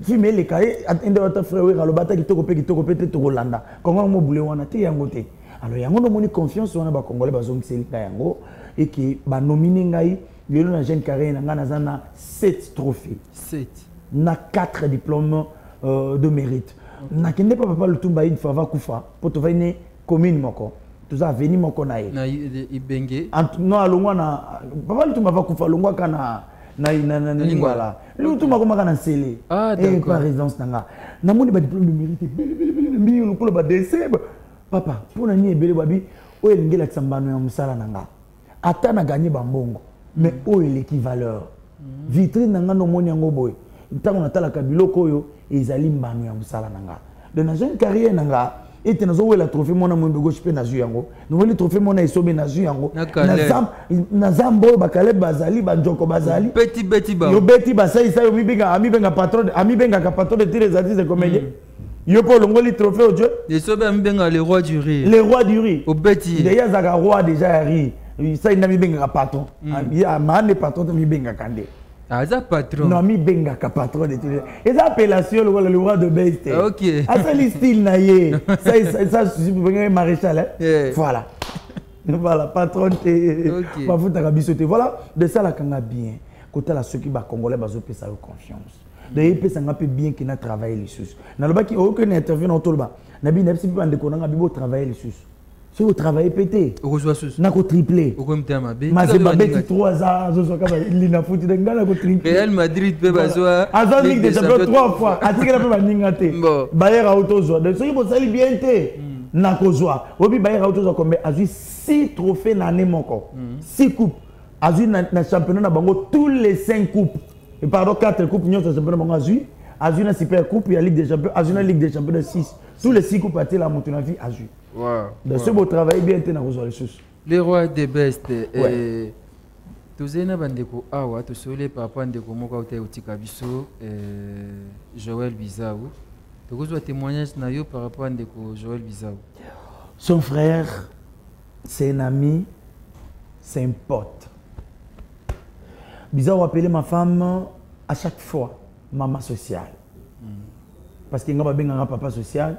Filmer les cas attendre votre frère oui le bata qui toko peut-être Rolanda. Comment mo boulé wana te yangote. Alors yango no moni confiance wana ba congolais bazong c'est yango et que ba nominer ngai le long de la jeune carrière, il y a 7 trophées. 7. Il y a 4 diplômes de mérite. Il n'y a pas papa le Tumba une fois Koufa pour te venir commune moko. Tout ça venu moko na ye. Na ibenge. Non alongwa na papa le Tumba Koufa longwa kana na lingwa la. Le Tumba koma kana sele. Ah d'accord. Et par résidence nanga. Na moni ba diplôme de mérite. Mbi le polo ba décès. Papa pour na ni ebele babi o elingela tsambano ya musala nanga. Ata na gagner bambongo. Mais où est l'équivalent? Vitrine nanga no moni yango boy. Ntango natala ka biloko oyo ezali mbano ya musala nanga. De na jeune carrière nanga et tu as la trophée mon amour de gauche pe na zuyango nous le trophée mon esobe na zuyango na zambo bakale bazali ba joko bazali petit ba yo beti basai sa yo mi benga patron de tirer les artistes comédiens yo po longoli trophée au Dieu esobe ami benga le roi du rire au beti déjà zaka roi déjà rire ça il na mi benga patron ya mane patron mi benga kande Aza patron. Non, mi benga ka patron de tout. Et ça appellation le roi de best. OK. Ah ça le style na yé. Ça je suis maréchal hein. Yeah. Voilà. Voilà patron te. OK. Ba futa ka bisoté. Voilà, de ça la kanga bien. Côté la ceux qui ba congolais bazo pe ça confiance. De yé pe ça nga pe bien qui na travailler les sous. Na loba ki aucun interview na tolba. Na bi nepsi pe ande ko nga bibo travailler les sous. Si vous travaillez pété, vous avez triplé. Vous avez triplé. Mais c'est pas 3 ans, je suis capable de foutre de triplé. Real Madrid peut bazoa. Azan Ligue des Champions 3 fois. Atika peut baningate. Bayer auto zo. Donc si vous allez bien té, na kozwa. Obi Bayer auto zo combien? Azu 6 trophées l'année moko. 6 coupes. Azu na championnat na bango tous les 5 coupes. Et pardon 4 coupes nyo sa championnat bango azu. Azu na super coupe et la Ligue des Champions, azu na Ligue des Champions de 6. Tous les 6 coupes à la monter na vie azu. Wow. De ce beau travail bien été dans vos ressources. Les rois des bestes. Tous les bandeko awa tous les papa ndeko moko ote utika biso Joël Bizao. Tu as un témoignage nayo par rapport à ndeko Joël Bizao. Son frère, c'est un ami, c'est un pote. Bizao appelé ma femme à chaque fois maman sociale. Parce qu'il y a un papa social.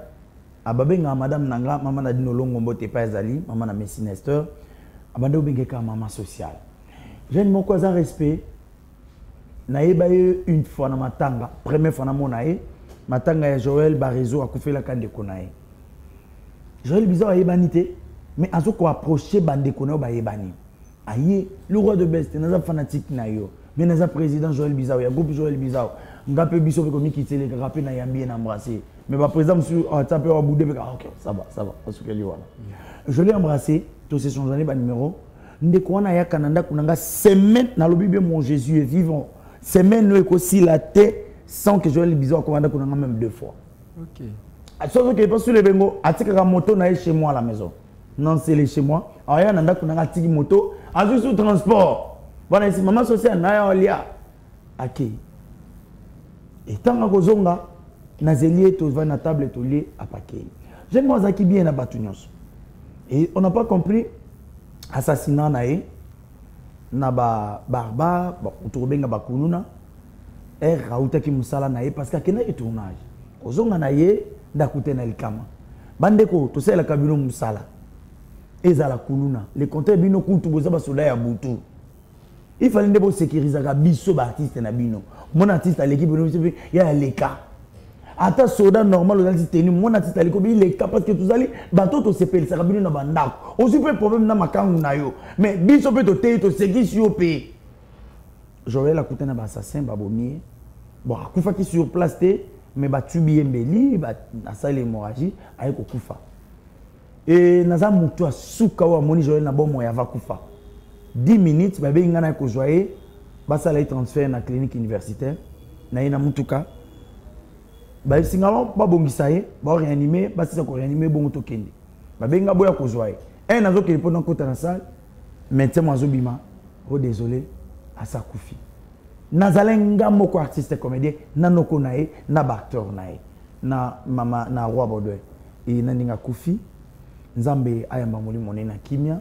Ababenga madame nanga maman na dino longo mbote pa ezali maman na messinester abande obengeka maman sociale jeune moko za respect na yeba une fois na matanga première fois na mona matanga ya Joël Barezo akufela kande konae Joël Bizao yebanité mais azoko approcher bande konae ba yebani aye le roi de best naza fanatique na yo mais naza président Joël Bizao ya groupe Joël Bizao ngape biso ko mikitele ka na yambi na embrasser. Mais par exemple, si on tape au bout de ok, ça va, parce que je l'ai embrassé, tous ces sont années numéro. Ndekwana ya Canada kunanga semaine na lobi bien mon Jésus est vivant. Semaine no aussi la tête sans que Joël Bizao commanda kunanga même 2 fois. OK. Sauf que pas sur les bengo, atika moto na chez moi à la maison. Non, c'est chez moi. Aya nanda kunanga tiki moto, azu sous transport. Voilà ici maman sociale na ya olia. OK. Et tant que zonga Nazelier, tu vas à la table et tu lis à paquet. J'aime moi qui bien à Batunios. Et on n'a pas compris assassinat nae naba barbare bon autour benga bakununa rauta ki musala nae parce qu'il y a un tournage. Ozonga nae ndakute na likama. Bandeko to sela kabino musala. Ezala kununa. Les compteurs bino kutu boza basoda ya butu. Il fallait ndebo sécuriser ga biso ba artiste na bino. Mon artiste à l'équipe il y a les cas. Ata soda normal aux tenu mon artiste à l'équipe il est capable que tous allez bateau to sepel ça rabino na bandako. Aussi peu problème na makangu na yo. Mais biso peut to te to sécuriser sur pays. Joël a coûté na ba assassin babomier. Bon akufa qui sur place té mais ba tubi mbeli ba na salle hémorragie ayi ko kufa. Et naza mutu asuka wa moni Joël na bomo ya va kufa. 10 minutes ba be ngana ko joyer basa la transfert na clinique universitaire na ina mutuka ba singalo ba bongisa ye ba réanimer ba sisa ko réanimer bongo to kende ba be nga boya ko joyer un azo ke pendant ko na salle médecin mo azobima oh désolé asa kufi nazalenga moko artiste comédien nanoko nae na ba acteur nae na mama na roi Baudouin et na ndinga kufi nzambe ayamba molimo na kimia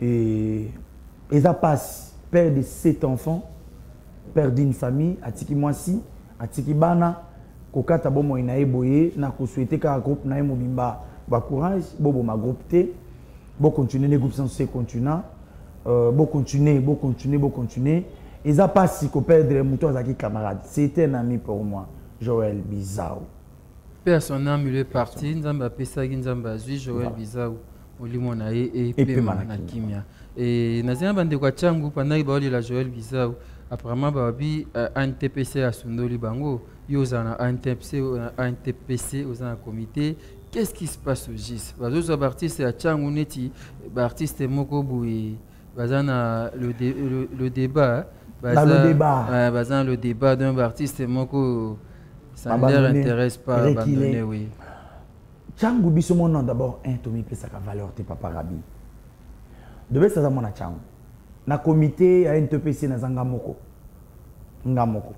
et ça passe père de 7 enfants, père d'une famille, atiki mwasi, atiki bana, kokata bomo inae boye, na ko souhaiter ka groupe nae mobimba ba courage, bobo ma groupe té, bo continuer les groupes sans se continuer, bo continuer. Et ça passe si ko perdre muto azaki camarade. C'était un ami pour moi, Joël Bizao. Père son âme il est parti, nzamba pesa nzamba zui Joël Bizao. Olimona et Pema na kimia. Et nazina bande kwa changu pendant que la Joël Bizao apparemment babi un TPC à Sondoli bango yoza na un TPC aux un comité. Qu'est-ce qui se passe au GIS? Bazo artistes à changu neti artiste moko boui bazana le débat bazan le débat d'un artiste moko ça ne leur intéresse pas abandonner oui. Tchango biso mon nom d'abord un Tommy pesa ka valeur te papa Rabi. Debe ça mona Tchango. Na comité à NTPC na zanga moko. Ngamoko.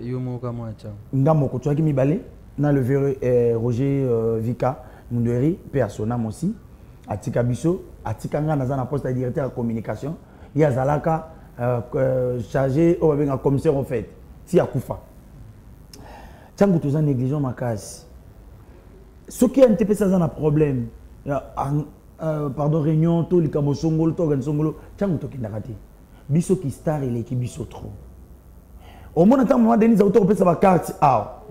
Yo moko moi Tchango. Ngamoko tu as qui mi balé na le Roger Vika Munderi personnam aussi. Atika biso, atika nga na zana poste de directeur de communication. Il y a Zalaka chargé au commissaire en fait. Si akufa. Tchango tu as négligent ma case. Ce qui a un peu ça un problème, pardon, réunion, tout le camosongolo, tout le songolo, Tchango to kindakati. Biso qui star et l'équipe biso trop. Au moins, à un moment donné, ils ont fait sa carte,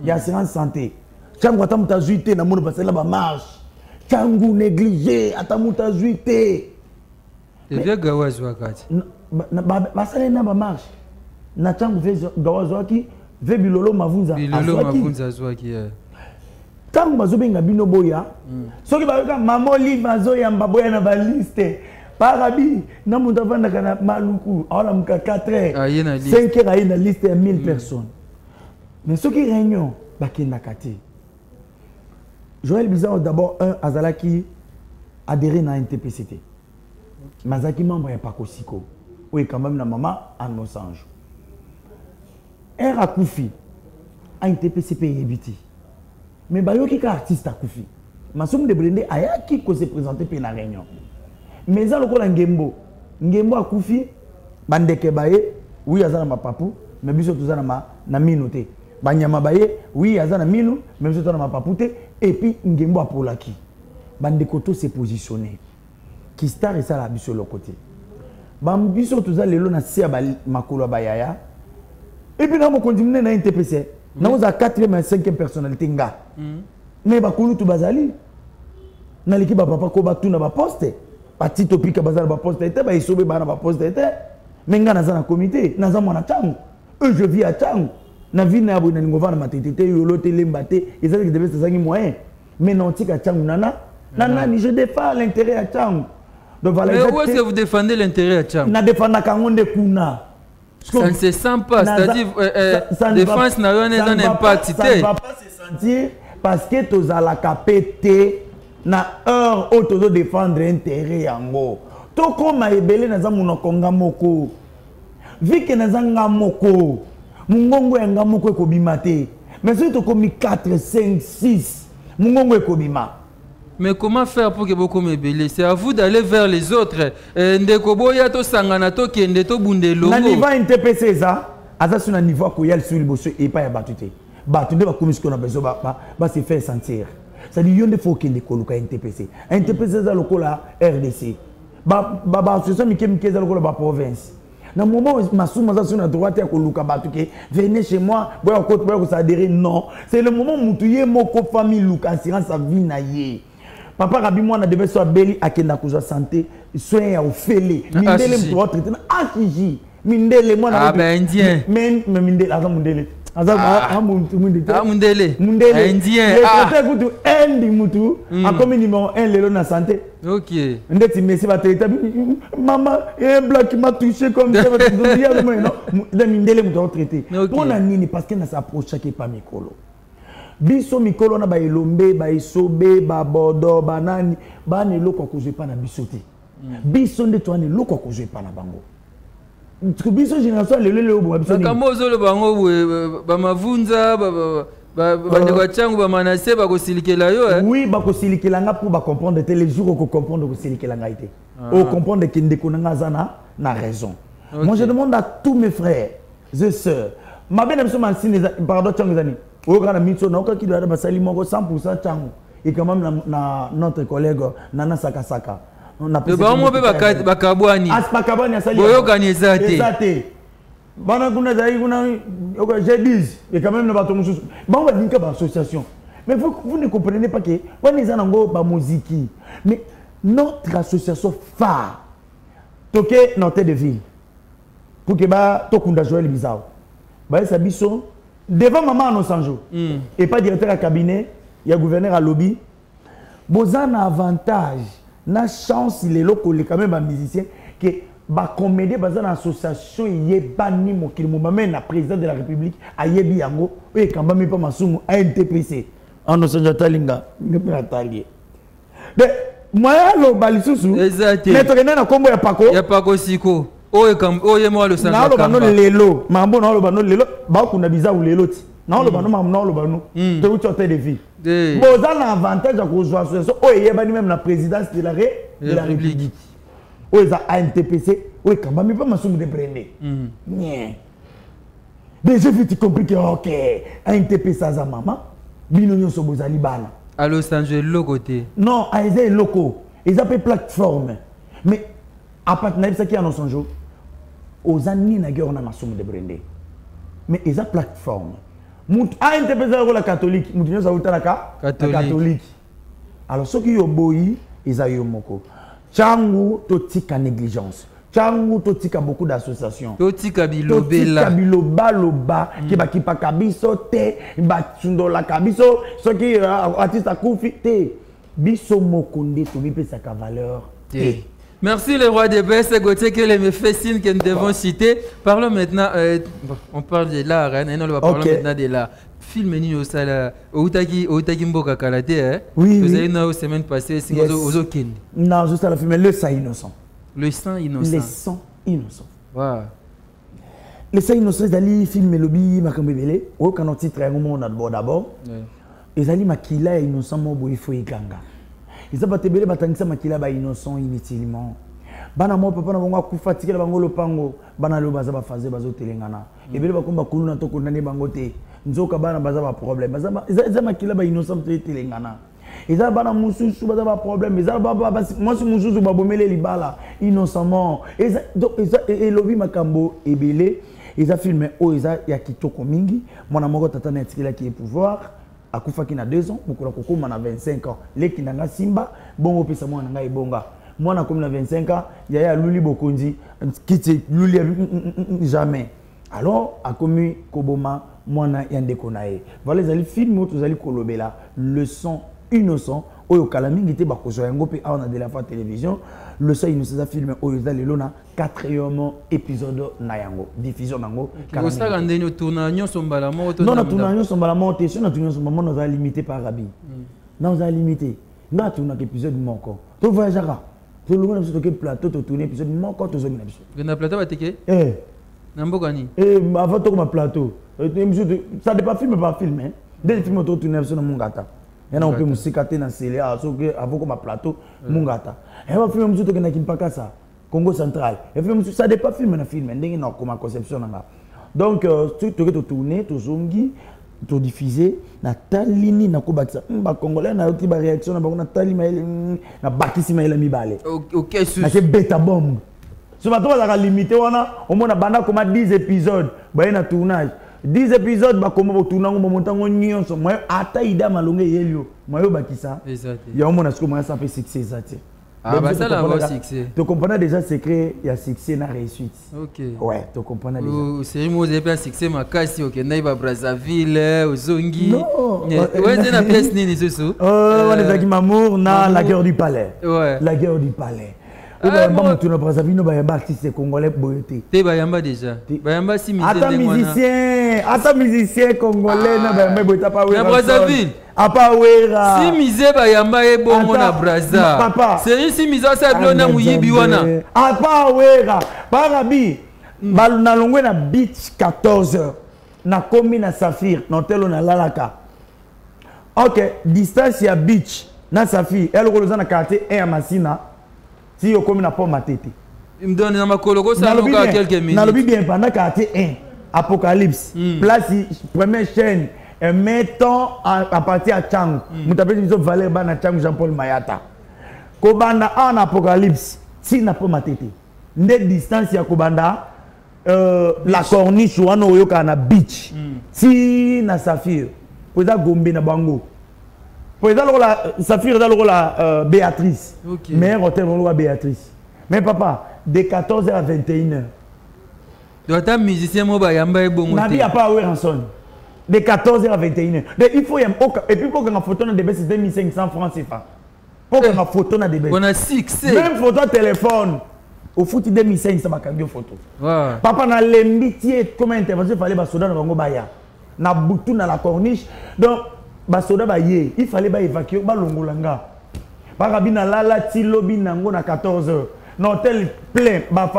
il y a assurance santé. Tchango attend ta juité, na mono passer là-bas marche. Tchango négligé, attend ta juité. Et bien Gawaz wakati. Ba sale na ba marche. Na Tchango fait Gawaz waki, ve bilolo mavunza. Bilolo mavunza zwaki. Tant que bazobenga bino boya soki bayoka mama Olive bazoya mbaboya na baliste parabi na muntu avandaka na maluku ala muka 4 heures 5 heures ayi na liste ya 1000 personnes mais soki réunion bakendaka te. Joël Bizarre d'abord azalaki adhéré na NTPCT mazaki membre ya Pakosiko oui quand même na maman en Mosange akufi a NTPCP yebiti. Mais bayoki ka artiste akufi. Masum de Brende ayaki ko se présenter pe na réunion. Mais ça lokola Ngembo akufi bandeke baye oui azana mapapu mais biso tuzana na minote. Banyama baye oui azana minu mais biso tuzana mapapute et puis Ngembo apolaki. Bandeko to se positionner. Qui star et ça la biso le côté. Bam biso tuzana lelo na sia ba makolo bayaya. Et puis na mo continuer na NTPC. Nous avons 4e et 5e personnalité. Mais bakulu tu bazali. Na l'équipe papa ko batu na ba poste. Parti topika bazali ba poste était ba isobe ba na ba poste était. Mais nga na za na comité, na za mona Tchango. Je vis à Tchango. Na vie na bo na ngova na matete yolo tele mbate, ils avaient des bezangi moyen. Mais non tika Tchango nana. Nana ni je défends l'intérêt à Tchango. Donc voilà. Mais où est-ce que vous défendez l'intérêt à Tchango? Na défendre kangonde kuna. Ça ne se sent pas, c'est-à-dire défense n'a rien d'impact. Ça ne va pas se sentir parce que tu as la capacité na heure où tu dois défendre l'intérêt yango. To koma ebele na za munokonga moko. Vike na za ngamoko. Mungongo ya ngamoko ekobimate. Mais si tu komi 4, 5, 6, mungongo ekobima. Mais comment faire pour que beaucoup m'ébélé? C'est à vous d'aller vers les autres. Ndekoboya to sangana to kende to bundelongo. Na niveau NTPC ça, asa sur na niveau ko yel sur le bosso et pas ya batute. Batute ba comme ce qu'on a besoin ba se faire sentir. Ça dit yonde faut kende ko luka NTPC. NTPC ça lokola RDC. Ba association mikemike za lokola ba province. Na moment masuma za sur na droite ya ko luka batuke, venez chez moi, boya ko s'adhérer non. C'est le moment mutuye moko famille luka assurance sa vie na ye. Papa Rabi moi na devait soit beli akenda kuza santé soin ya ofele mindele mtu traiter na akiji mindele moi na indien mais mindele aza mundele aza mundele indien traiter kutu endi mutu akomi numéro 1 lelo na santé. OK ndeti messi ba traiter maman un black m'a touché comme ça non mindele mtu traiter pour na nini parce que na s'approche qui pas mikolo. Biso mikolo na ba elombe ba isobe ba bodo banani ba ne loko ko je pa na bisote. Biso nde to ne loko ko je pa na bango. Biso génération lelo bo biso ni. Kamozo le bango ba mavunza ba ne kwa changu ba manase ba ko silikela yo Oui, ba ko silikela nga pour ba comprendre les jours ko comprendre ko silikela nga été. O comprendre que ndeko nga zana na raison. Moi je demande à tous mes frères et sœurs. Ma bien biso mansine pardon changu zani. Au grand mitso na qui doit basali moko 100% Tchango et quand même na notre collègue Nana Sakasaka on a ba mo be bakabwani bakabwani asali boyo ganizate bana kuna zai kuna j'ai dit et quand même na bato mususu ba on dinka ba association mais vous ne comprenez pas que on est en ngo ba musique mais notre association phare toke notre de ville pour que ba tokunda Joël Bizarre ba ça biso devant maman en Osanjo et pas directeur à cabinet, il y a gouverneur à lobby. Bozan a avantage, na chance il est local quand même un musicien que ba comédie bazan association yé bani mokili mo même na président de la République a yebi yango et quand même pas masumu a NTPC. En Osanjo Talinga. Ne pas Talinga. Mais moi, le balisusu. Exactement. Mais tu connais na combo ya Paco. Ya Paco Siko. Oye moi le sang. Na le bano lelo. Mambo na le bano lelo. Ba kuna biza ou lelo ti. Na le bano mambo na le bano. Te ou tu de vie. Bon ça un avantage à cause de ça. Oh il y a même la présidence de la République. Oh ça ANTPC. Oh quand même pas ma somme de prendre. Bien. Déjà vite compliqué. OK. ANTPC ça za maman. Bino nyoso bozali bana. À Los Angeles, le côté. Non, ils sont locaux. Ils appellent plateforme. Mais à partir de ce qui est en Los Angeles, aux années, on a ma somme de brandé. Mais ils ont plateforme. Ah, ils sont la catholique. Ils sont la catholique. Alors, ceux qui ont boyi, ils ont moko. Changu, totika négligence. Changu, totika beaucoup d'associations. Totika bilobela. Totika bilobaloba. Qui pa kabiso te. Batsundo la kabiso. Ceux qui artistes à koufi te. Biso mokonde, to bipe sa valeur te. Merci le roi des bestes, Gauthier, que les méfaits signes que nous devons citer. Parlons maintenant, on parle de l'art, hein, on va parler maintenant de l'art. Film ni au sala, Outaki Mboka Kalate, hein? Oui. Vous avez une semaine passée, c'est aux Okindi. Non, juste à la fin, mais le sang innocent. Le sang innocent. Le sang innocent. Wow. Le sang innocent, c'est d'aller filmer le bi, ma cambébélé. Au canon titre, un moment d'abord. Les ali makila innocent, mon beau, il faut y ganga. Ils ont battu batangisa makila ba innocent inutilement. Bana mo papa na bango ku fatigué la bango lopango bana lo baza ba fazer bazo telengana. Ebele ba komba kulu na to kondane bango te. Nzoka bana baza ba problème. Baza za makila ba innocent telengana. Ils ont bana mususu baza ba problème. Ils ont moi si mususu ba bomele libala innocemment. Donc et lobi makambo ebele. Ils ont filmé o ils a ya kitoko mingi. Mwana moko tata na etikela qui est pouvoir. Akufa qui na 2 ans, beaucoup na 25 ans. Les qui n'anga simba, bon opesa moi n'anga ebonga. Moi na comme na 25 ans, yaya luli bokonzi, quitte luli jamais. Alors a commis koboma moi na yande konae. Voilà les ali film tous ali kolobela, le son innocent oyo kalamingi te bakozo yango pe on a de la fois télévision. Le son innocent film oyo za lelo na 4e épisode na yango diffusion nango. Ko sa gandeni tournage sombala mo to. Non na tournage sombala mo te sur na tournage sombala mo na limité par Arabi. Non za limité. Na tournage épisode moko. To voyagera. To lo na so to plateau to tourner épisode moko to zo na biso. Na plateau bateke? Namboka ni. Avant to ma plateau. Ça dépend film par film hein. Dès film to tourner sur na mongata. Il y a un peu de musique na sélé avant comme plateau mungata. Et va film musique to na kimpaka ça. Congo central. Et film ça dépend film na film ndenge na comme conception nga. Donc tu to tourner to zongi to diffuser na talini na ko bakisa. Ba congolais na yoti ba réaction na ba na talima na bakisi ma mibale. OK sous. Na c'est beta bombe. Ce matin on a limité on a banda comme 10 épisodes ba na tournage. 10 épisodes ba komo tuna ngo montango nyonso moi ata ida malonge yelio moi yo bakisa exact ya mona siko moi ça fait succès ça ti ah bah ça là va succès tu comprends déjà secret il y a succès na réussite OK ouais tu comprends déjà c'est moi j'ai pas succès ma kasi OK naiba Brazzaville Ozongi ouais c'est na pièce nini soso on est avec Mamour na la guerre du palais ouais la guerre du palais. Bah tu n'as pas savoir nous bayamba artiste congolais boyete. Te bayamba déjà. Bayamba si Ata musicien congolais na bayamba boyeta pa wera. Na Brazzaville. Apa wera. Si misé bayamba e bongo na Brazza. Papa. C'est si misé ça blo na muyibi wana. Apa wera. Barabi. Balu na longwe na beach 14h. Na komi na Saphir, na hotel na Lalaka. OK, distance ya beach na Saphir. Elle roloza na quartier et à Masina. Si on comme n'a pas ma tête. Il me donne dans ma coloco ça nous a quelques minutes. Dans le bien pendant quartier 1 Apocalypse. Place première chaîne et mettons à partir à Chang. Nous t'appelle nous Valère Bana Chang Jean-Paul Mayata. Kobanda en Apocalypse si n'a pas ma tête. Net distance ya Kobanda la corniche ou ano yoka na beach. Si na Saphir. Pour ça Gombe na Bango. Pour la Saphir dans la Béatrice. Okay. Meilleur hôtel dans la Béatrice. Mais papa, de 14h à 21h. Tu as un musicien mobile yamba et bon. Nabi a pas Ranson. De 14h à 21h. Il faut et puis pour que ma photo na débès c'est 2500 francs CFA. Pour que ma photo na débès. On a succès. Même photo téléphone. Au foot 2500 ba kangi photo. Wow. Papa na l'embitié comment intervention fallait ba soda na bango baya. Na butu na la corniche. Donc basoda baye il fallait ba évacuer ba longolanga barabina lala tilobi nango na 14h non tel plein ba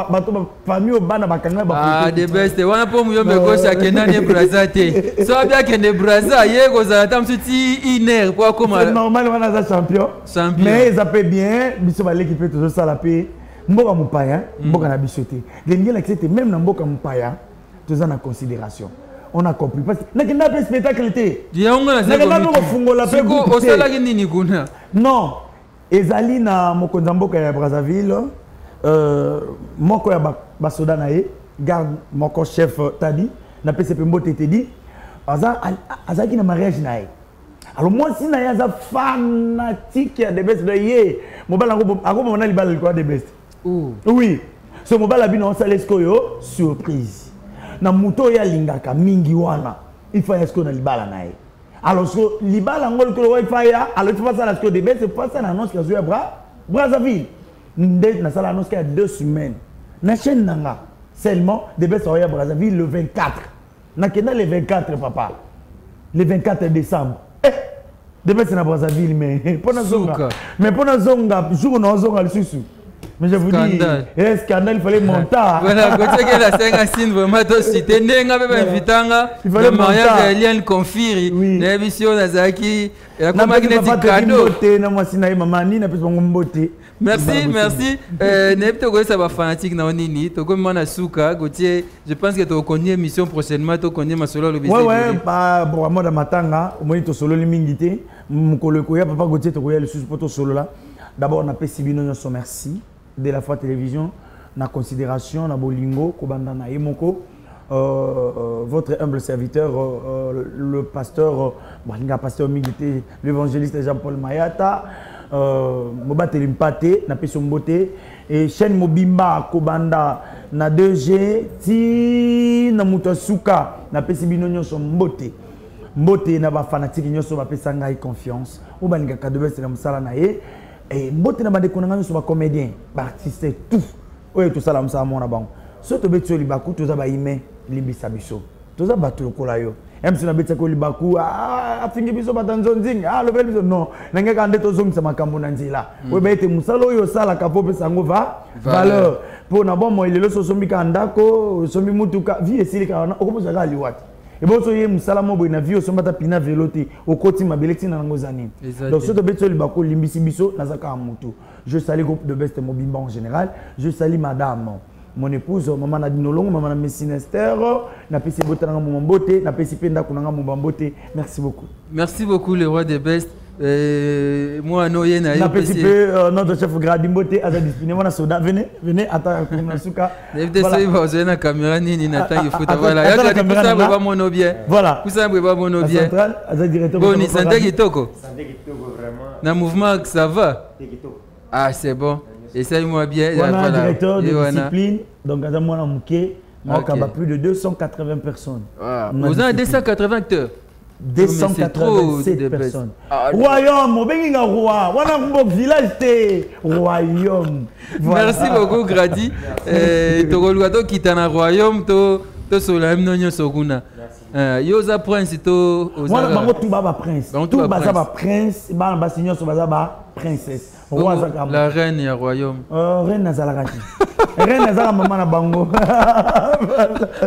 famille au bana bakanga ba ah the best wana po muyombe ko sa kenane braza te so bien que ne braza ye ko za tam suti iner pour comment c'est normal wana za champion mais ils appellent bien biso ba l'équipe toujours ça la paix mboka mupaya mboka na bisoté les la c'était même na mboka mupaya tous en considération on a compris parce que n'a pas spectacle était non ezali na mokonzamboka ya Brazzaville moko ya basoda na ye garde moko chef tadi na PCP mbote te di azaki na mariage na ye alors moi si na ya za fanatique ya The Best de ye mobala ngo mona libala liko The Best oui ce mobala bino salesko yo surprise na muto ya lingaka mingi wana il faut est-ce qu'on a libala nae alors so libala ngol ko wifi ya alors tu passes à la score de c'est pas ça annonce que jouer Brazzaville ndé na sala annonce qu'il y a 2 semaines na chaîne nanga seulement de best à Brazzaville le 24 na kena le 24 papa le 24 décembre de best na Brazzaville mais pona zonga jour na zonga le susu. Mais je vous dis, scandale, il fallait monter. Voilà, quand tu as la 5 signes, vraiment, tu as il fallait monter. Il y a un conflit. Oui. L'émission Nazaki, il y a comme un cadeau. Merci, merci. Ça va fanatique na onini. To comme mana suka, Gauthier, je pense que tu connais émission prochainement, tu connais ma solo le business. Ouais, pas pour moi dans matanga, au moins to solo limingité, mukolo koya papa Gauthier to koya le sous poto solo là. D'abord on a Sibino Nyonso merci de la fois télévision na considération na bolingo kobanda na emoko votre humble serviteur le pasteur pasteur Mingité l'évangéliste Jean-Paul Mayata Mobateli Mpate na peso mbote et chaîne Mobimba kobanda na 2G ti na mutasuka na Sibino Nyonso mbote na ba fanatique nyonso ba pesa ngai confiance ou balinga ka de best na musala na ye. Et mbote na bande konanga so ba comédien, ba artiste tout. Oye tout ça la msa mona bango. So to betso libaku to za ba ime libisa biso. To za ba to kola yo. Em so na betsa ko libaku afingi biso batanzo nzingi. Le bel biso non. Nanga ka ndeto zongisa makambo na nzila. Oye ba ete musalo yo sala ka po pesa ngo va valeur. Po na bon mo ilelo so sombi ka ndako, sombi mutuka vie esili ka na okomoza ga liwati. Et bon, so yé musala mo boy na vie au somba pina veloté au côté ma beleti na ngozani. Donc ce to betso libako limbisi biso na zaka mutu. Je salue groupe de Best Mobimba en général. Je salue madame, mon épouse, maman Nadine Olongo, maman Messinester, na pesi botanga mo mbote, na pesi penda kunanga mo mbote. Merci beaucoup. Merci beaucoup le roi des Best. Moi no yena na petit peu notre chef Gradimbote a discipliné moi na soda venez attends comme suka voilà vous avez na caméra ni na ta il faut voilà ya ka ça va mono bien voilà ça va mono bien central a directeur bon ni santé kitoko vraiment na mouvement ça va ah c'est bon essaye-moi bien voilà directeur de discipline donc à moi na muké moi ka plus de 280 personnes vous avez 280 acteurs 287 personnes. Royaume, on bengi nga roi. Wana mbok village te. Royaume. Merci beaucoup Grady. Tokoluka to kitana royaume to solam nonyo sokuna. Yoza prince to wana bango tout baba prince. Tout baba prince, ba seigneur so ba princesse. La reine ya royaume. Reine nazalakati. Reine nazala maman na bango.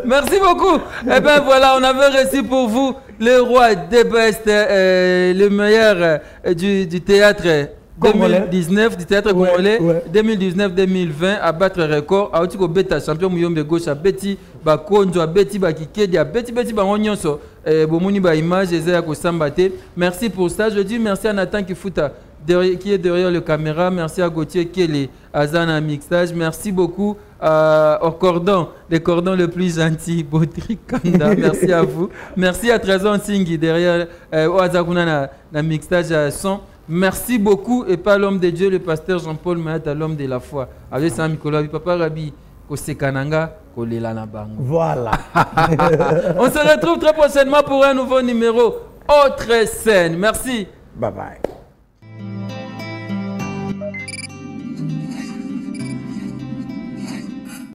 Merci beaucoup. Et bien voilà, on avait reçu pour vous le roi des Best, le meilleur du théâtre 2019, du théâtre congolais, 2019-2020, à battre record. A aussi beta champion Muyombe gauche à Betty Bakonjo, à Betty Bakikedi, à Betty Bangonyonso, Bomoni ba image, Ezea Kosambate. Merci pour ça. Je dis merci à Nathan Kifuta qui est derrière le caméra. Merci à Gauthier Kele, à Zana Mixage. Merci beaucoup au cordon, le cordon le plus gentil, Baudry Kanda. Merci à vous. Merci à Trésor Singhi derrière Oazakuna na Mixage à son. Merci beaucoup et pas l'homme de Dieu, le pasteur Jean-Paul Mayata, l'homme de la foi. Avec Saint Nicolas, Papa Rabi, Kosekananga, Kolela Nabango. Voilà. On se retrouve très prochainement pour un nouveau numéro. Autre scène. Merci. Bye bye.